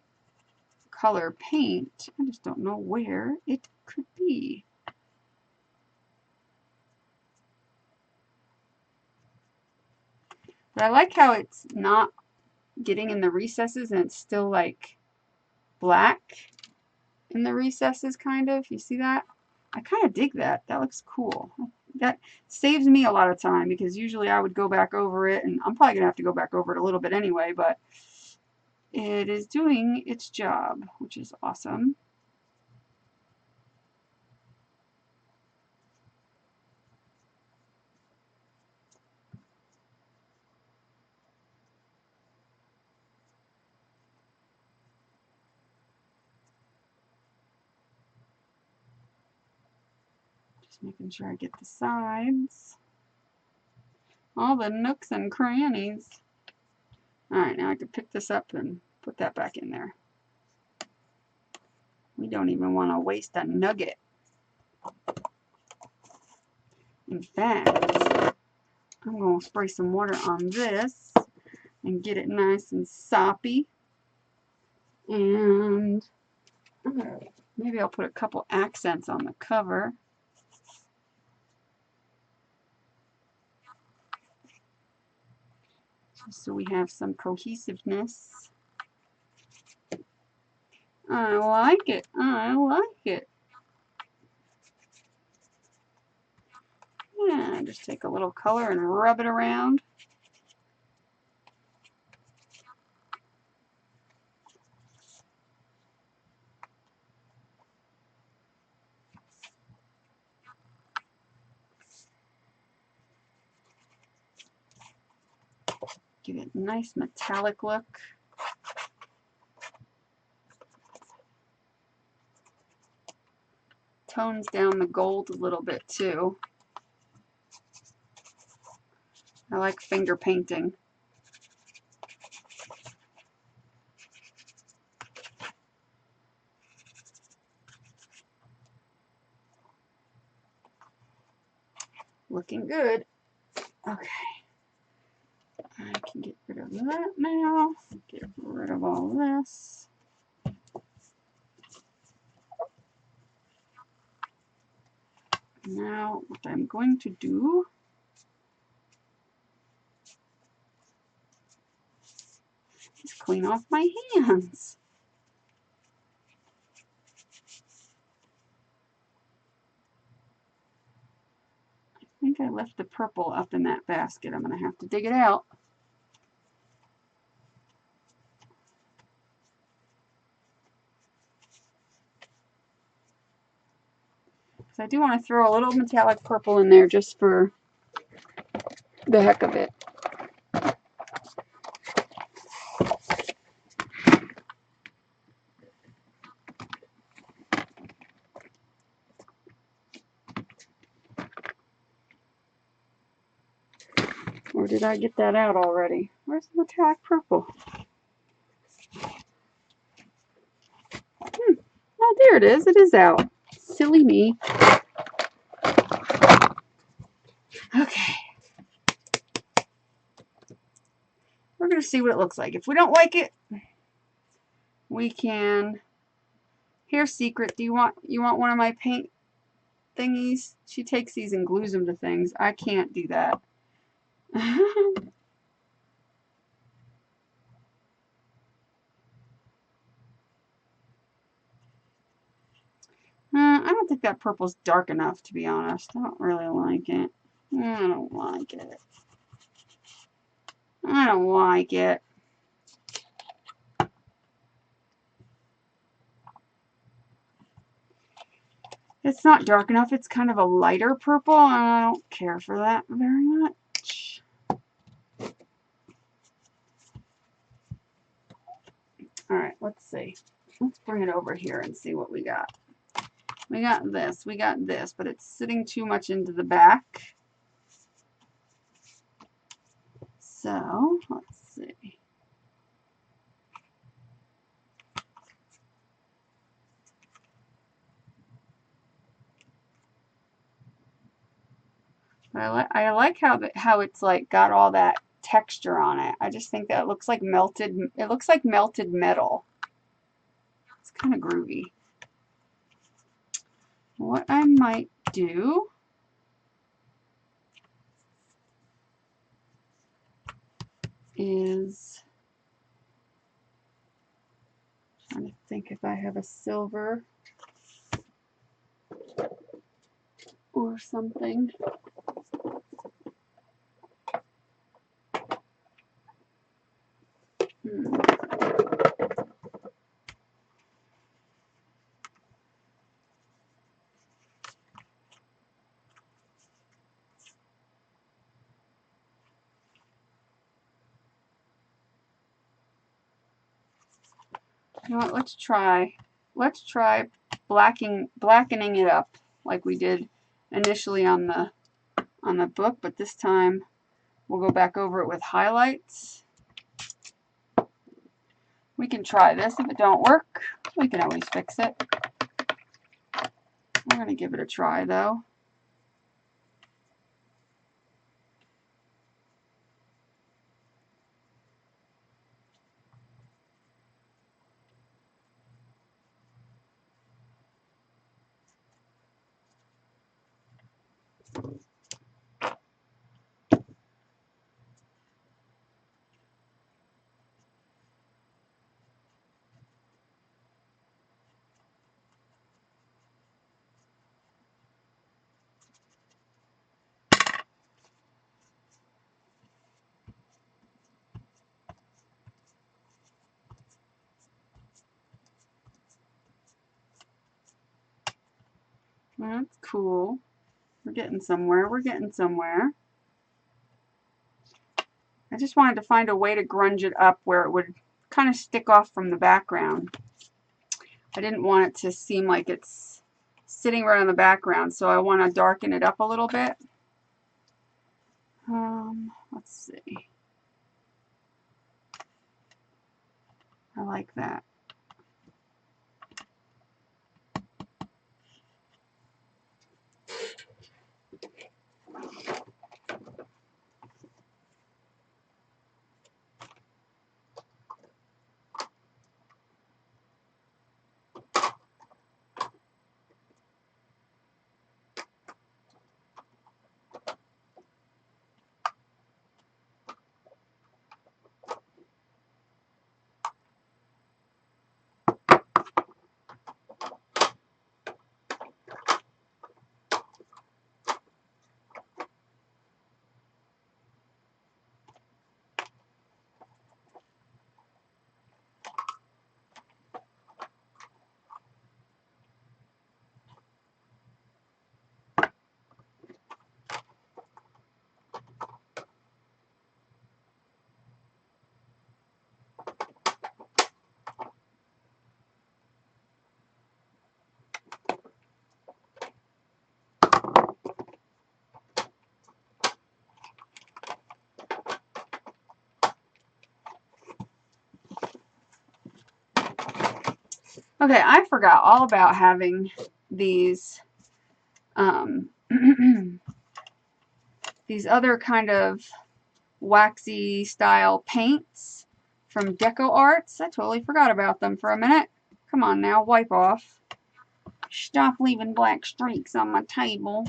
color paint. I just don't know where it could be. But I like how it's not getting in the recesses and it's still like black in the recesses, kind of. You see that? I kind of dig that. That looks cool. That saves me a lot of time, because usually I would go back over it, and I'm probably going to have to go back over it a little bit anyway, but it is doing its job, which is awesome. Just making sure I get the sides. All the nooks and crannies. Alright, now I can pick this up and put that back in there. We don't even want to waste a nugget. In fact, I'm going to spray some water on this and get it nice and soppy. And maybe I'll put a couple accents on the cover. Just so we have some cohesiveness. I like it. I like it. Yeah, just take a little color and rub it around. Give it a nice metallic look. Tones down the gold a little bit too. I like finger painting. Looking good. Okay. I can get rid of that now. Get rid of all this. Now what I'm going to do is clean off my hands. I think I left the purple up in that basket. I'm going to have to dig it out. Because I do want to throw a little metallic purple in there just for the heck of it. Or did I get that out already? Where's the metallic purple? there it is. It is out. Silly me. Okay. We're going to see what it looks like. If we don't like it, we can... Here's secret. Do you want one of my paint thingies? She takes these and glues them to things. I can't do that. I don't think that purple's dark enough, to be honest. I don't really like it. I don't like it. I don't like it. It's not dark enough. It's kind of a lighter purple, and I don't care for that very much. Alright, let's see. Let's bring it over here and see what we got. We got this, but it's sitting too much into the back. So, let's see. I like how it's like got all that texture on it. I just think that it looks like melted metal. It's kind of groovy. What I might do is, I'm trying to think if I have a silver or something. You know what, let's try blackening it up like we did initially on the book, but this time we'll go back over it with highlights. We can try this. If it don't work, we can always fix it. We're going to give it a try though. That's cool. We're getting somewhere. We're getting somewhere. I just wanted to find a way to grunge it up where it would kind of stick off from the background. I didn't want it to seem like it's sitting right on the background, so I want to darken it up a little bit. Let's see. I like that. Okay, I forgot all about having these these other kind of waxy style paints from Deco Arts. I totally forgot about them for a minute. Come on now, wipe off. Stop leaving black streaks on my table.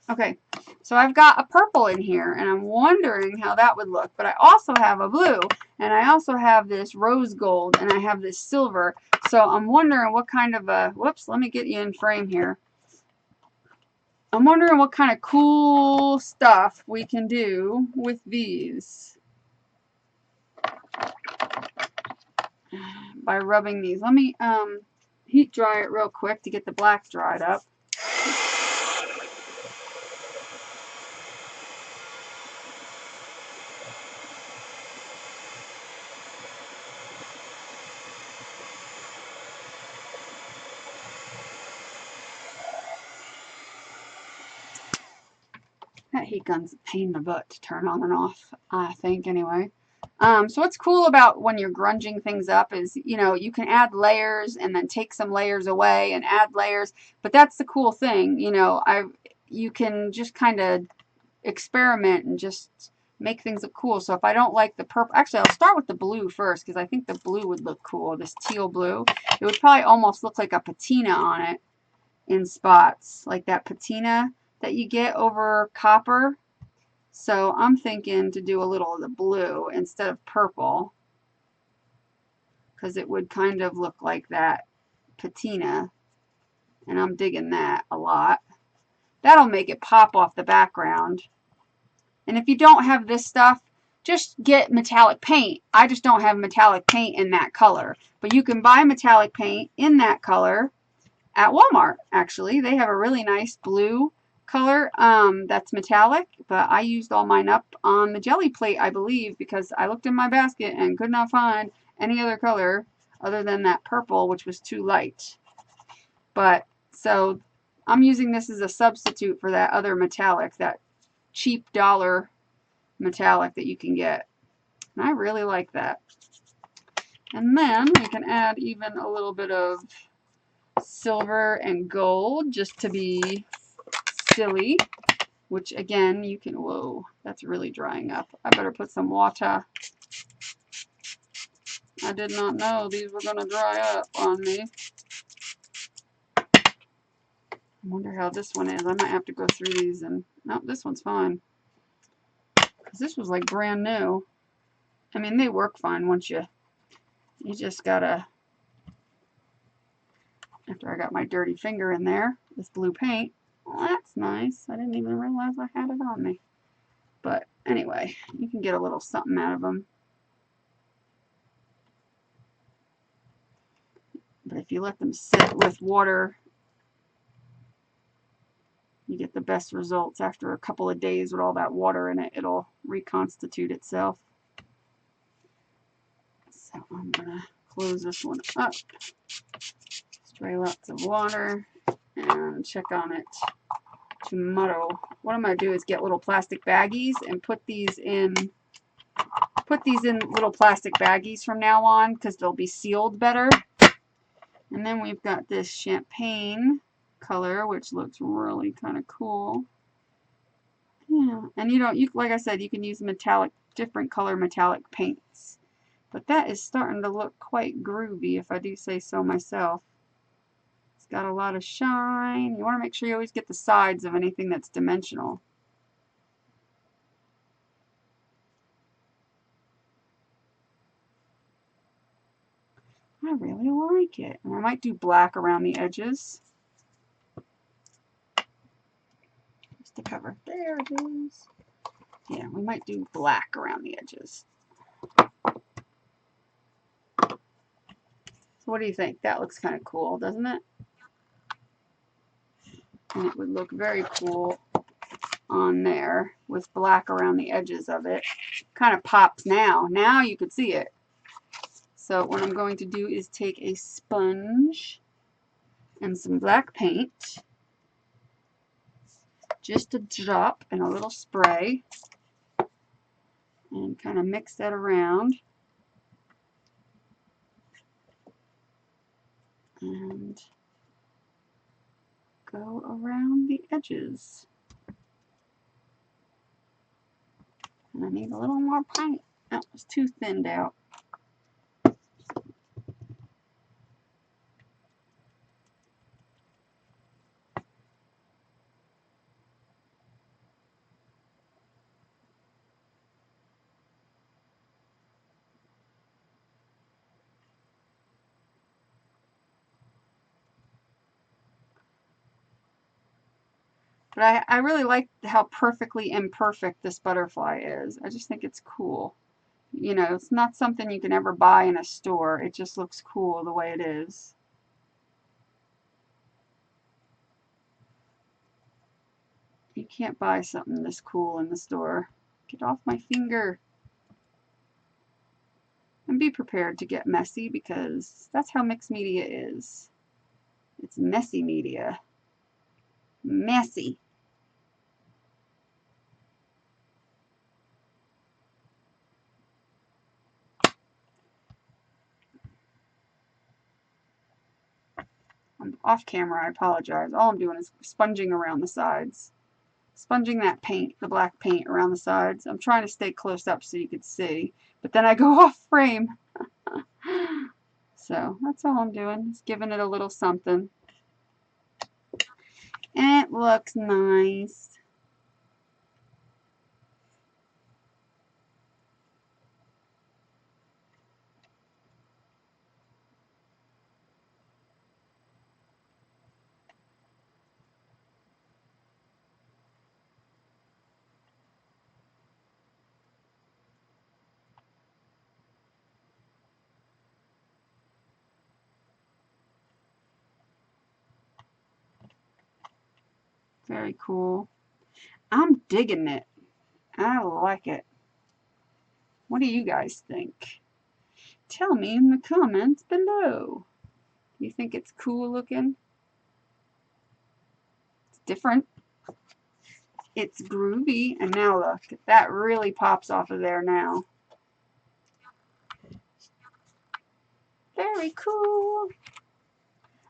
Okay, so I've got a purple in here, and I'm wondering how that would look. But I also have a blue, and I also have this rose gold, and I have this silver. So I'm wondering what kind of a, whoops, let me get you in frame here. I'm wondering what kind of cool stuff we can do with these by rubbing these. Let me heat dry it real quick to get the black dried up. That heat gun's a pain in the butt to turn on and off, I think, anyway. So what's cool about when you're grunging things up is, you know, you can add layers and then take some layers away and add layers. But that's the cool thing, you know, you can just kind of experiment and just make things look cool. So if I don't like the purple, actually I'll start with the blue first because I think the blue would look cool, this teal blue. It would probably almost look like a patina on it in spots, like that patina that you get over copper. So I'm thinking to do a little of the blue instead of purple because it would kind of look like that patina, and I'm digging that a lot. That'll make it pop off the background. And if you don't have this stuff, just get metallic paint. I just don't have metallic paint in that color, but you can buy metallic paint in that color at Walmart. Actually, they have a really nice blue color that's metallic, but I used all mine up on the jelly plate, I believe, because I looked in my basket and could not find any other color other than that purple, which was too light. But so I'm using this as a substitute for that other metallic, that cheap dollar metallic that you can get, and I really like that. And then we can add even a little bit of silver and gold just to be silly, which again you can, whoa, that's really drying up. I better put some water. I did not know these were going to dry up on me. I wonder how this one is. I might have to go through these and, no, this one's fine. Because this was like brand new. I mean, they work fine once you just gotta, after I got my dirty finger in there, this blue paint. Well, that's nice. I didn't even realize I had it on me. But anyway, you can get a little something out of them. But if you let them sit with water, you get the best results. After a couple of days with all that water in it, it'll reconstitute itself. So I'm going to close this one up, spray lots of water, and check on it tomorrow. What I'm going to do is get little plastic baggies and put these in little plastic baggies from now on because they'll be sealed better. And then we've got this champagne color, which looks really kind of cool. Yeah, and you like I said, you can use metallic, different color metallic paints. But that is starting to look quite groovy, if I do say so myself. It's got a lot of shine. You want to make sure you always get the sides of anything that's dimensional. I really like it. And I might do black around the edges. Just to cover. There it is. Yeah, we might do black around the edges. So what do you think? That looks kind of cool, doesn't it? And it would look very cool on there with black around the edges of it. Kind of pops now. Now you could see it. So what I'm going to do is take a sponge and some black paint, just a drop and a little spray, and kind of mix that around. and go around the edges. And I need a little more paint. Oh, it's too thinned out. But I really like how perfectly imperfect this butterfly is. I just think it's cool. You know, it's not something you can ever buy in a store. It just looks cool the way it is. You can't buy something this cool in the store. Get off my finger. And be prepared to get messy because that's how mixed media is. It's messy media. Messy. I'm off camera, I apologize. All I'm doing is sponging around the sides. Sponging that paint, the black paint around the sides. I'm trying to stay close up so you could see, but then I go off frame. So that's all I'm doing, is giving it a little something. And it looks nice. Very cool. I'm digging it. I like it. What do you guys think? Tell me in the comments below. Do you think it's cool looking? It's different. It's groovy. And now look, that really pops off of there now. Very cool.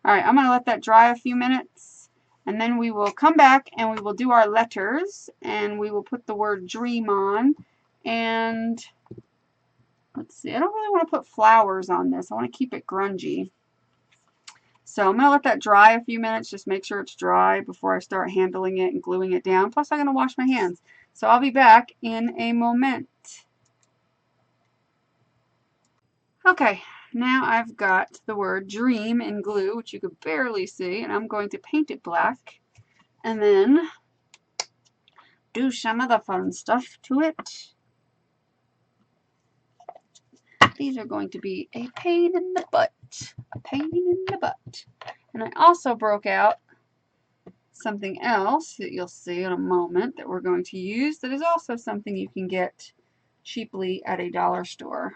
Alright, I'm going to let that dry a few minutes. And then we will come back and we will do our letters. And we will put the word dream on. And let's see, I don't really want to put flowers on this. I want to keep it grungy. So I'm going to let that dry a few minutes. Just make sure it's dry before I start handling it and gluing it down. Plus I'm going to wash my hands. So I'll be back in a moment. Okay, now I've got the word dream in glue, which you could barely see. And I'm going to paint it black. And then do some of the fun stuff to it. These are going to be a pain in the butt. A pain in the butt. And I also broke out something else that you'll see in a moment that we're going to use that is also something you can get cheaply at a dollar store.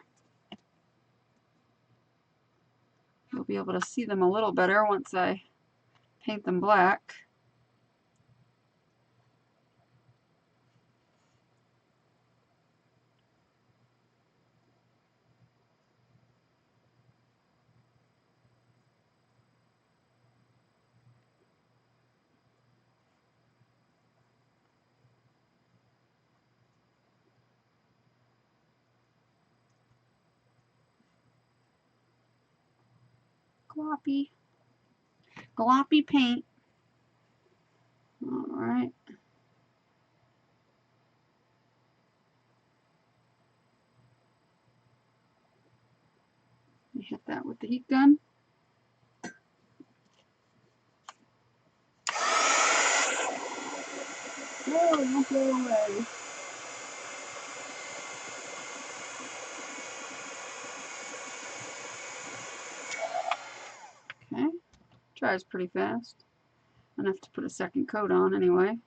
You'll be able to see them a little better once I paint them black. Gloppy. Gloppy paint. Alright. Hit that with the heat gun. No, don't go away. Okay. Dries pretty fast. Enough to put a second coat on anyway.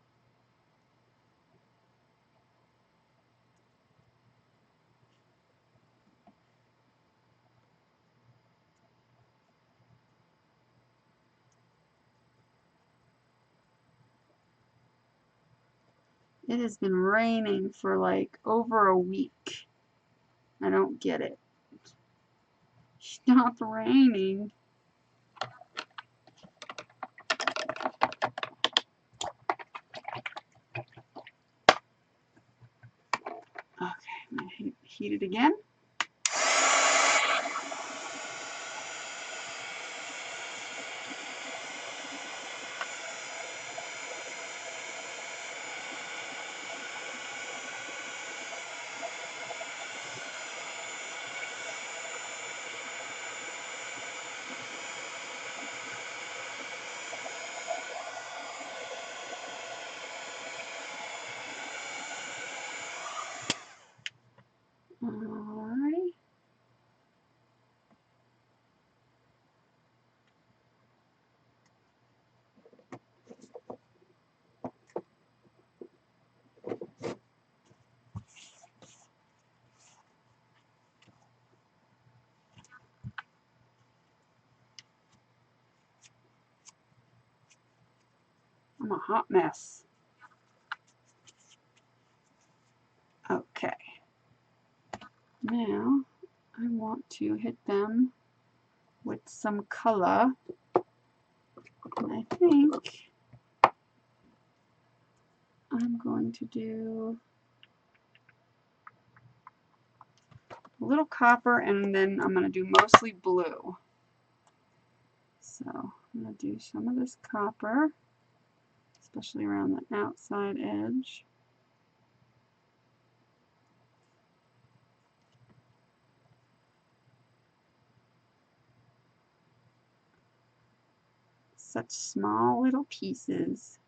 It has been raining for like over a week. I don't get it. Stop raining. repeat it again. Alright. I'm a hot mess. Okay. Now I want to hit them with some color. And I think I'm going to do a little copper, and then I'm going to do mostly blue. So I'm going to do some of this copper, especially around the outside edge. Such small little pieces.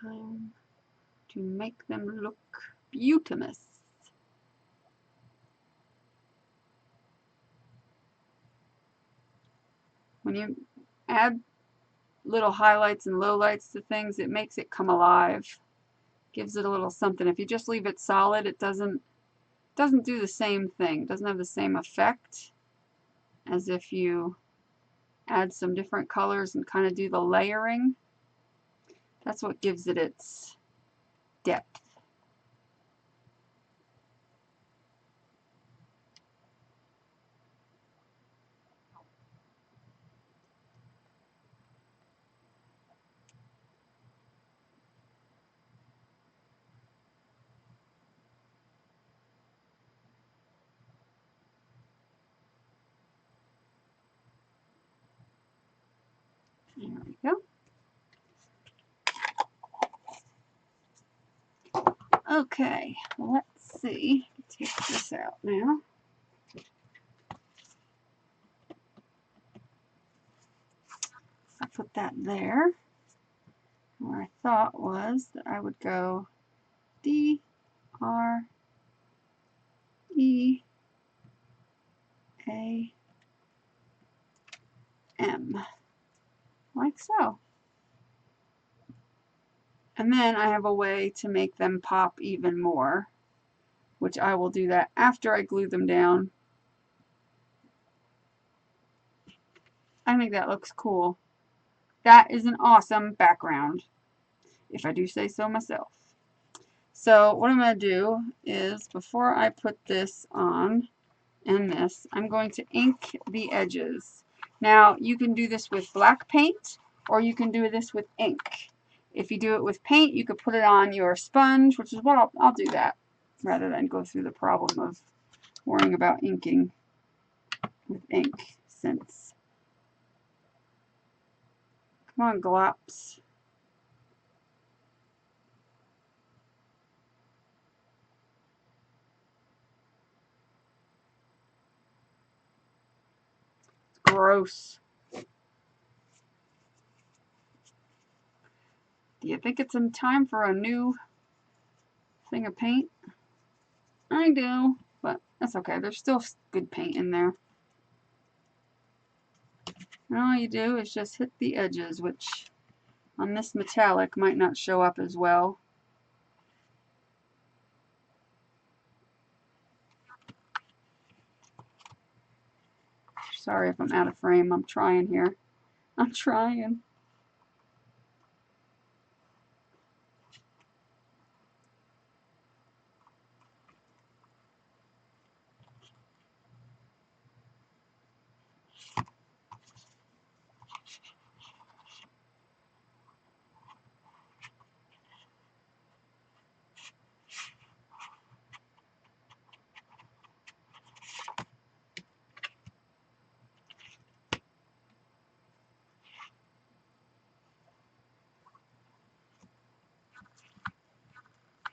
Time to make them look beautimous. When you add little highlights and lowlights to things, it makes it come alive. Gives it a little something. If you just leave it solid, it doesn't do the same thing. It doesn't have the same effect as if you add some different colors and kind of do the layering. That's what gives it its depth. There we go. Okay, let's see. Take this out now. I put that there. Where I thought was that I would go D, R, E, A, M. Like so. And then I have a way to make them pop even more, which I will do that after I glue them down. I think that looks cool. That is an awesome background, if I do say so myself. So what I'm going to do is, before I put this on and this, I'm going to ink the edges. Now, you can do this with black paint, or you can do this with ink. If you do it with paint, you could put it on your sponge, which is what I'll do that, rather than go through the problem of worrying about inking. with ink since. Come on, glops. It's gross. Do you think it's in time for a new thing of paint? I do, but that's okay. There's still good paint in there. And all you do is just hit the edges, which on this metallic might not show up as well. Sorry if I'm out of frame. I'm trying here. I'm trying.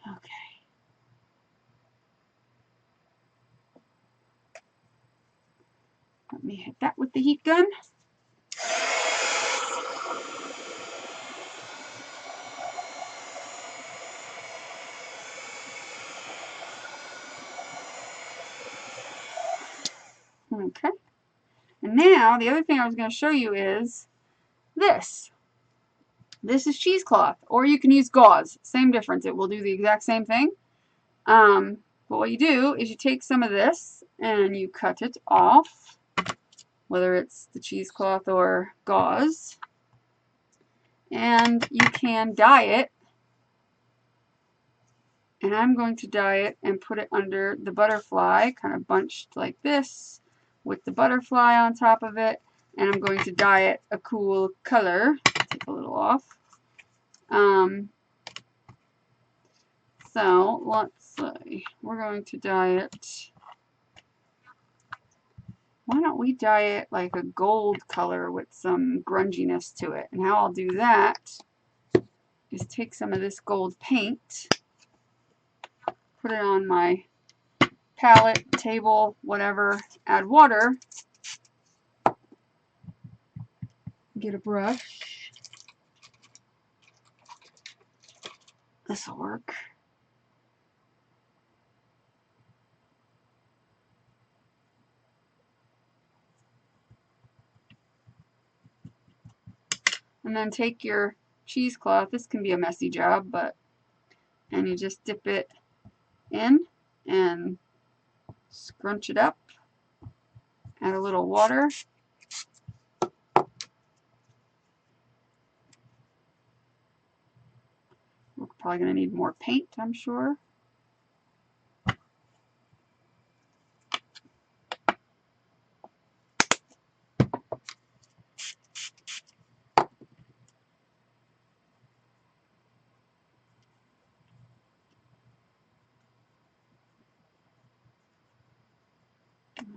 Okay. Let me hit that with the heat gun. Okay. And now the other thing I was going to show you is this. This is cheesecloth, or you can use gauze. Same difference. It will do the exact same thing. But what you do is you take some of this and you cut it off, whether it's the cheesecloth or gauze, and you can dye it. And I'm going to dye it and put it under the butterfly, kind of bunched like this, with the butterfly on top of it. And I'm going to dye it a cool color. Take a little off. So let's see. We're going to dye it. Why don't we dye it like a gold color with some grunginess to it? And how I'll do that is take some of this gold paint, put it on my palette, table, whatever, add water, get a brush. This will work. And then take your cheesecloth. This can be a messy job, and you just dip it in and scrunch it up. Add a little water. We're probably going to need more paint, I'm sure.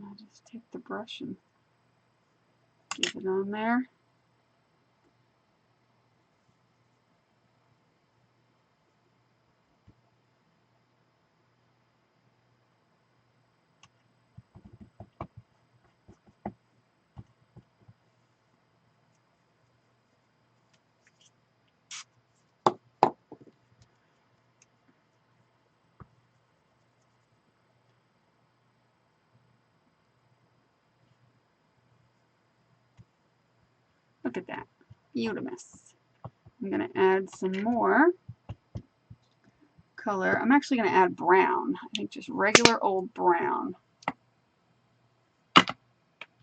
I'll just take the brush and give it on there. Look at that. Beautiful. I'm going to add some more color. I'm actually going to add brown. I think just regular old brown.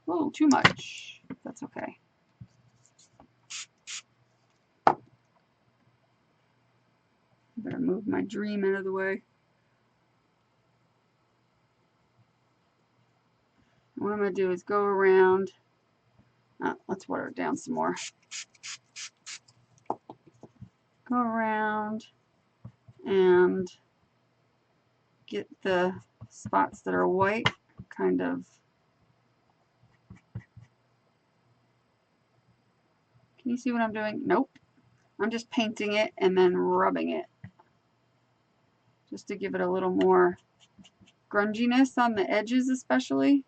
Oh, too much. That's okay. Better move my dream out of the way. What I'm going to do is go around. Let's water it down some more. Go around and get the spots that are white kind of Can you see what I'm doing? Nope. I'm just painting it and then rubbing it, just to give it a little more grunginess on the edges especially.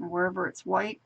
Or wherever it's white.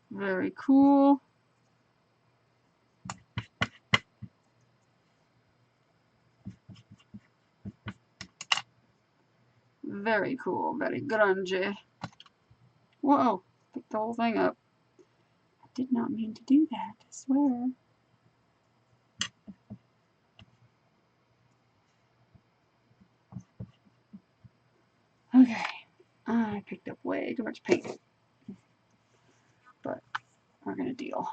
Very cool. Very cool. Very grungy. Whoa. Picked the whole thing up. I did not mean to do that, I swear. Okay. I picked up way too much paint. But we're going to deal.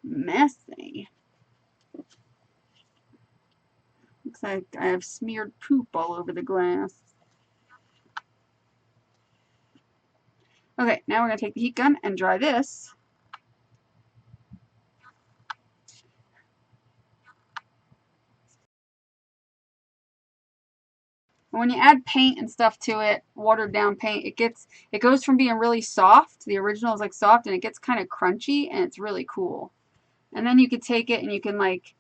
Messy. Looks like I have smeared poop all over the glass. Okay, now we're going to take the heat gun and dry this. When you add paint and stuff to it, watered down paint, it goes from being really soft, the original is like soft, and it gets kind of crunchy, and it's really cool. And then you could take it and you can like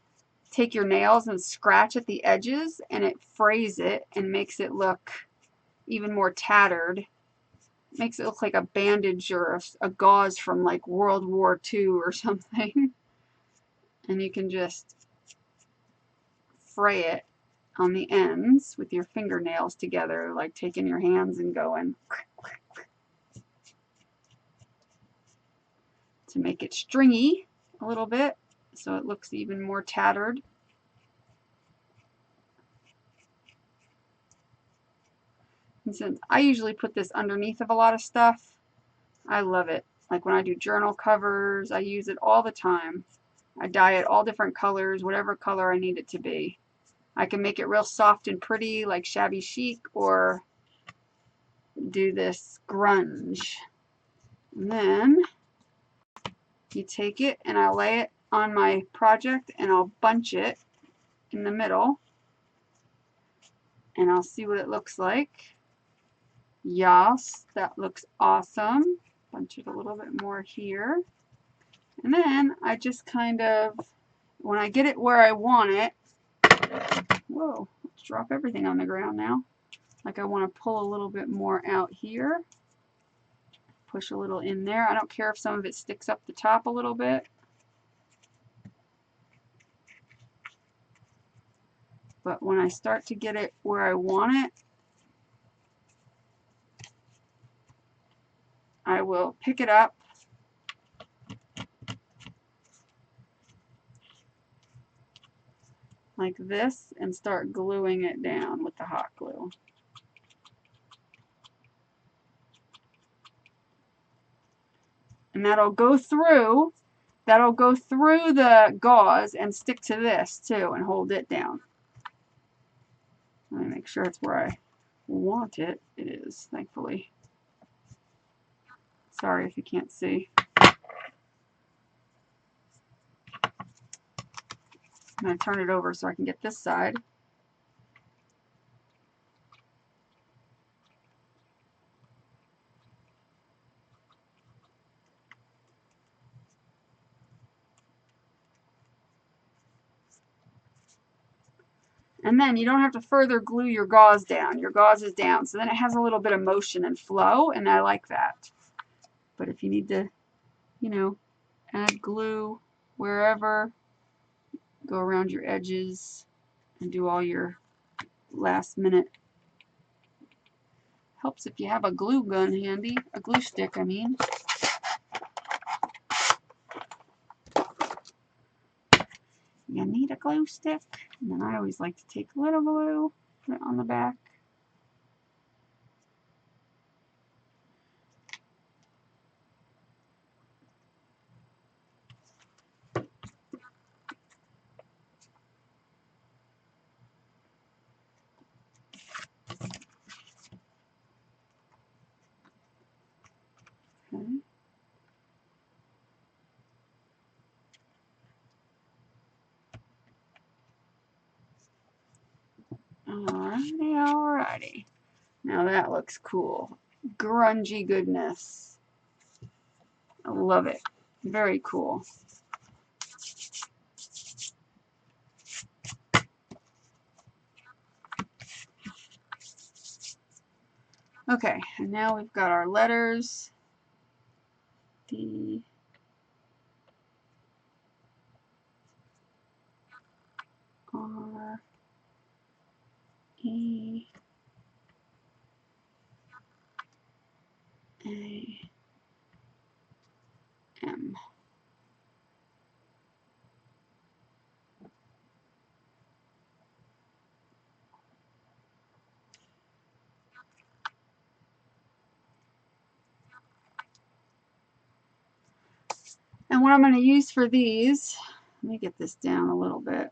take your nails and scratch at the edges, and it frays it and makes it look even more tattered. Makes it look like a bandage or a gauze from like World War II or something. And you can just fray it on the ends with your fingernails together, like taking your hands and going to make it stringy a little bit so it looks even more tattered. And since I usually put this underneath of a lot of stuff, I love it. Like when I do journal covers, I use it all the time. I dye it all different colors, whatever color I need it to be. I can make it real soft and pretty like shabby chic, or do this grunge. And then you take it and I lay it on my project and I'll bunch it in the middle and I'll see what it looks like. Yes, that looks awesome. Bunch it a little bit more here. And then I just kind of, when I get it where I want it, whoa, let's drop everything on the ground now. Like I want to pull a little bit more out here. Push a little in there. I don't care if some of it sticks up the top a little bit. But when I start to get it where I want it, I will pick it up like this and start gluing it down with the hot glue. And that'll go through the gauze and stick to this too and hold it down. Let me make sure it's where I want it. It is, thankfully. Sorry if you can't see. I'm going to turn it over so I can get this side. And then you don't have to further glue your gauze down. Your gauze is down. So then it has a little bit of motion and flow, and I like that. But if you need to, you know, add glue wherever, go around your edges and do all your last minute. Helps if you have a glue gun handy, a glue stick, I mean. You need a glue stick. And then I always like to take a little glue, put it on the back. Okay. Alrighty, alrighty. Now that looks cool. Grungy goodness. I love it. Very cool. Okay, and now we've got our letters. D, R, E, A, M. And what I'm going to use for these, let me get this down a little bit.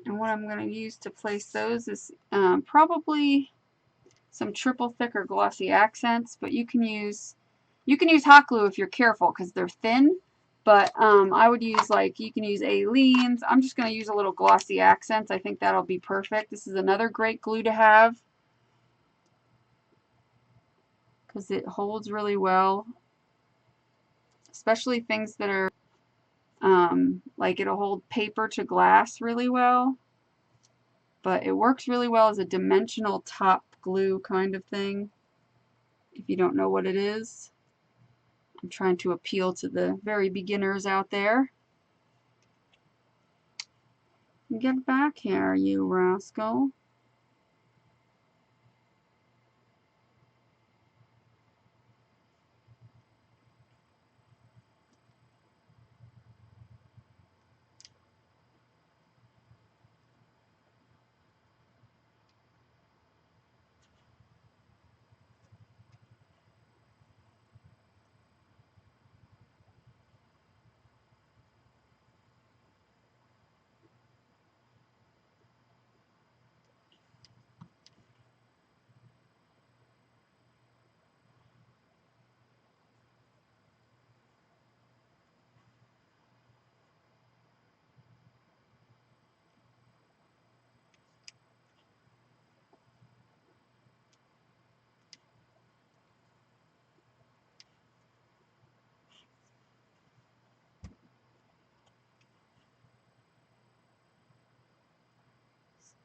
And what I'm going to use to place those is probably some triple thick or glossy accents, but you can use hot glue if you're careful because they're thin. But I would use, like, you can use Lynn's. I'm just going to use a little glossy accents. I think that'll be perfect. This is another great glue to have because it holds really well, especially things that are like it'll hold paper to glass really well. But it works really well as a dimensional top glue kind of thing if you don't know what it is. I'm trying to appeal to the very beginners out there. Get back here, you rascal.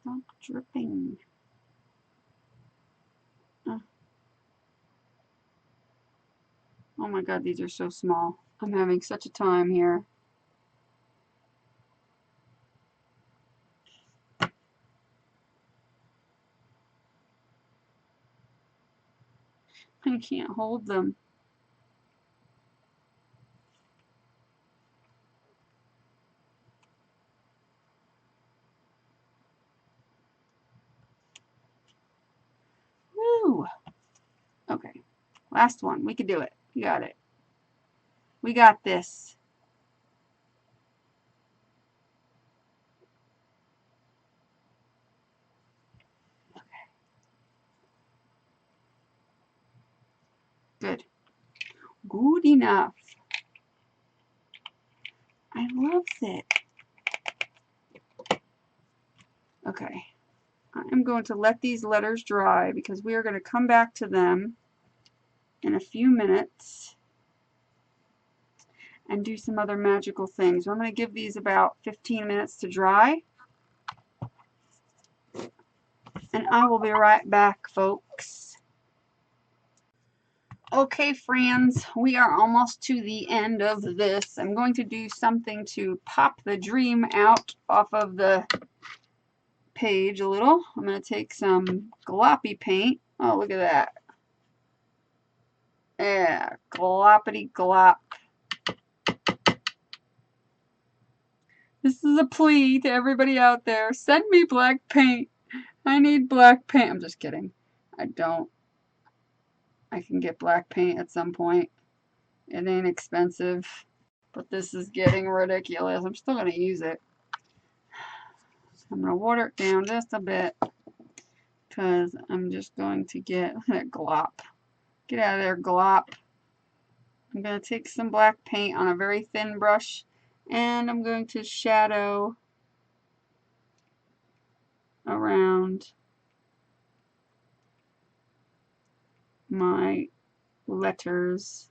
Stop dripping. Oh my god, these are so small. I'm having such a time here. I can't hold them. Okay, last one. We can do it. You got it. We got this. Good. Good enough. I love it. Okay. I'm going to let these letters dry because we are going to come back to them in a few minutes and do some other magical things. So I'm going to give these about 15 minutes to dry. And I will be right back, folks. Okay, friends, we are almost to the end of this. I'm going to do something to pop the dream out off of the page a little. I'm going to take some gloppy paint. Oh, look at that. Yeah, gloppity glop. This is a plea to everybody out there. Send me black paint. I need black paint. I'm just kidding. I don't. I can get black paint at some point. It ain't expensive. But this is getting ridiculous. I'm still going to use it. I'm going to water it down just a bit. Because I'm just going to get that glop. Get out of there, glop. I'm going to take some black paint on a very thin brush. And I'm going to shadow around my letters.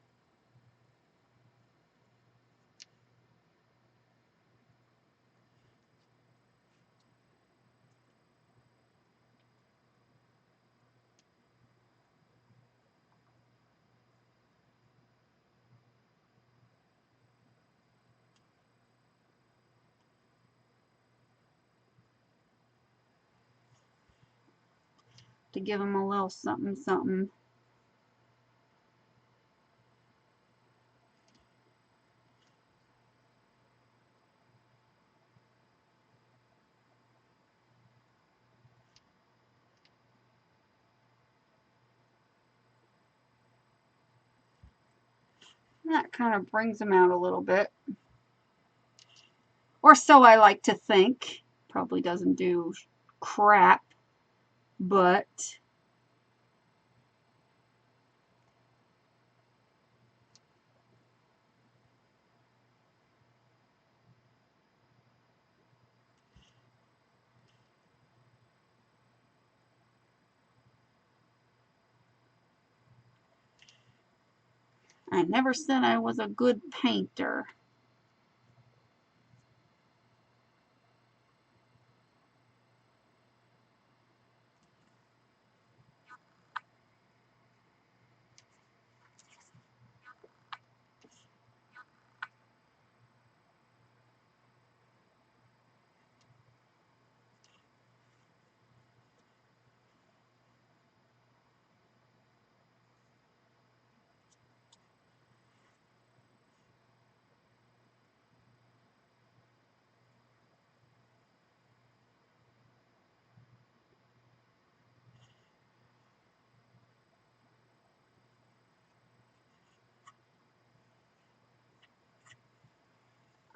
To give them a little something something. That kind of brings them out a little bit. Or so I like to think. Probably doesn't do crap, but I never said I was a good painter.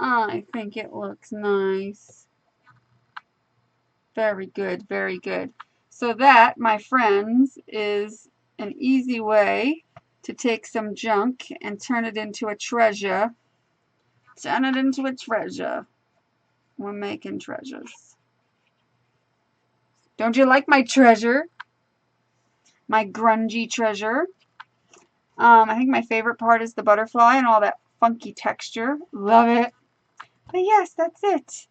I think it looks nice. Very good, very good. So that, my friends, is an easy way to take some junk and turn it into a treasure. Turn it into a treasure. We're making treasures. Don't you like my treasure? My grungy treasure. I think my favorite part is the butterfly and all that funky texture. Love it. But yes, that's it.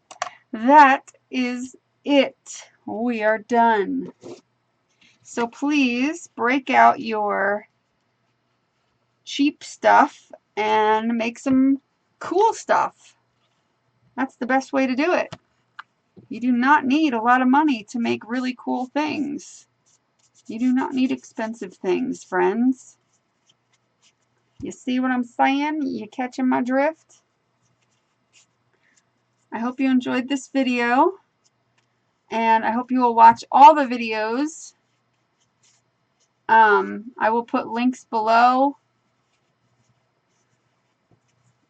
That is it. We are done. So please break out your cheap stuff and make some cool stuff. That's the best way to do it. You do not need a lot of money to make really cool things. You do not need expensive things, friends. You see what I'm saying? You catching my drift? I hope you enjoyed this video, and I hope you will watch all the videos I will put links below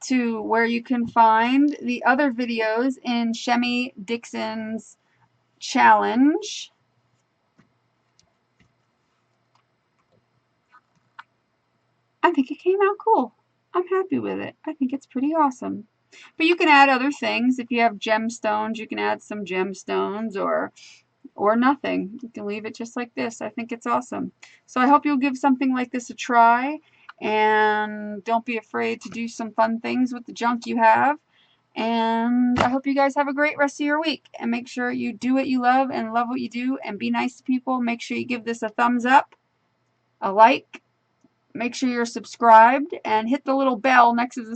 to where you can find the other videos in Shemi Dixon's challenge. I think it came out cool. I'm happy with it. I think it's pretty awesome. But you can add other things. If you have gemstones, you can add some gemstones, or nothing. You can leave it just like this. I think it's awesome. So I hope you'll give something like this a try, and don't be afraid to do some fun things with the junk you have. And I hope you guys have a great rest of your week, and make sure you do what you love and love what you do and be nice to people. Make sure you give this a thumbs up, a like. Make sure you're subscribed and hit the little bell next to the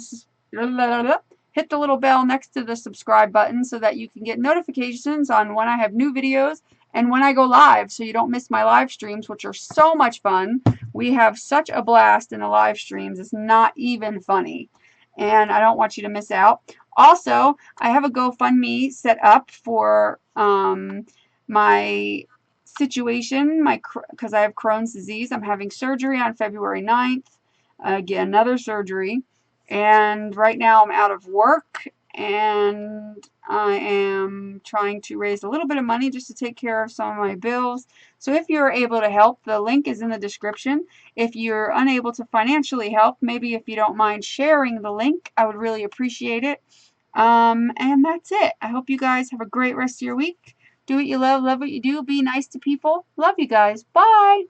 subscribe button so that you can get notifications on when I have new videos and when I go live, so you don't miss my live streams, which are so much fun. We have such a blast in the live streams. It's not even funny, and I don't want you to miss out. Also, I have a GoFundMe set up for my situation, because I have Crohn's disease. I'm having surgery on February 9th. Again, another surgery. And right now I'm out of work, and I am trying to raise a little bit of money just to take care of some of my bills. So if you're able to help, the link is in the description. If you're unable to financially help, maybe if you don't mind sharing the link, I would really appreciate it. And that's it. I hope you guys have a great rest of your week. Do what you love what you do, be nice to people. Love you guys. Bye.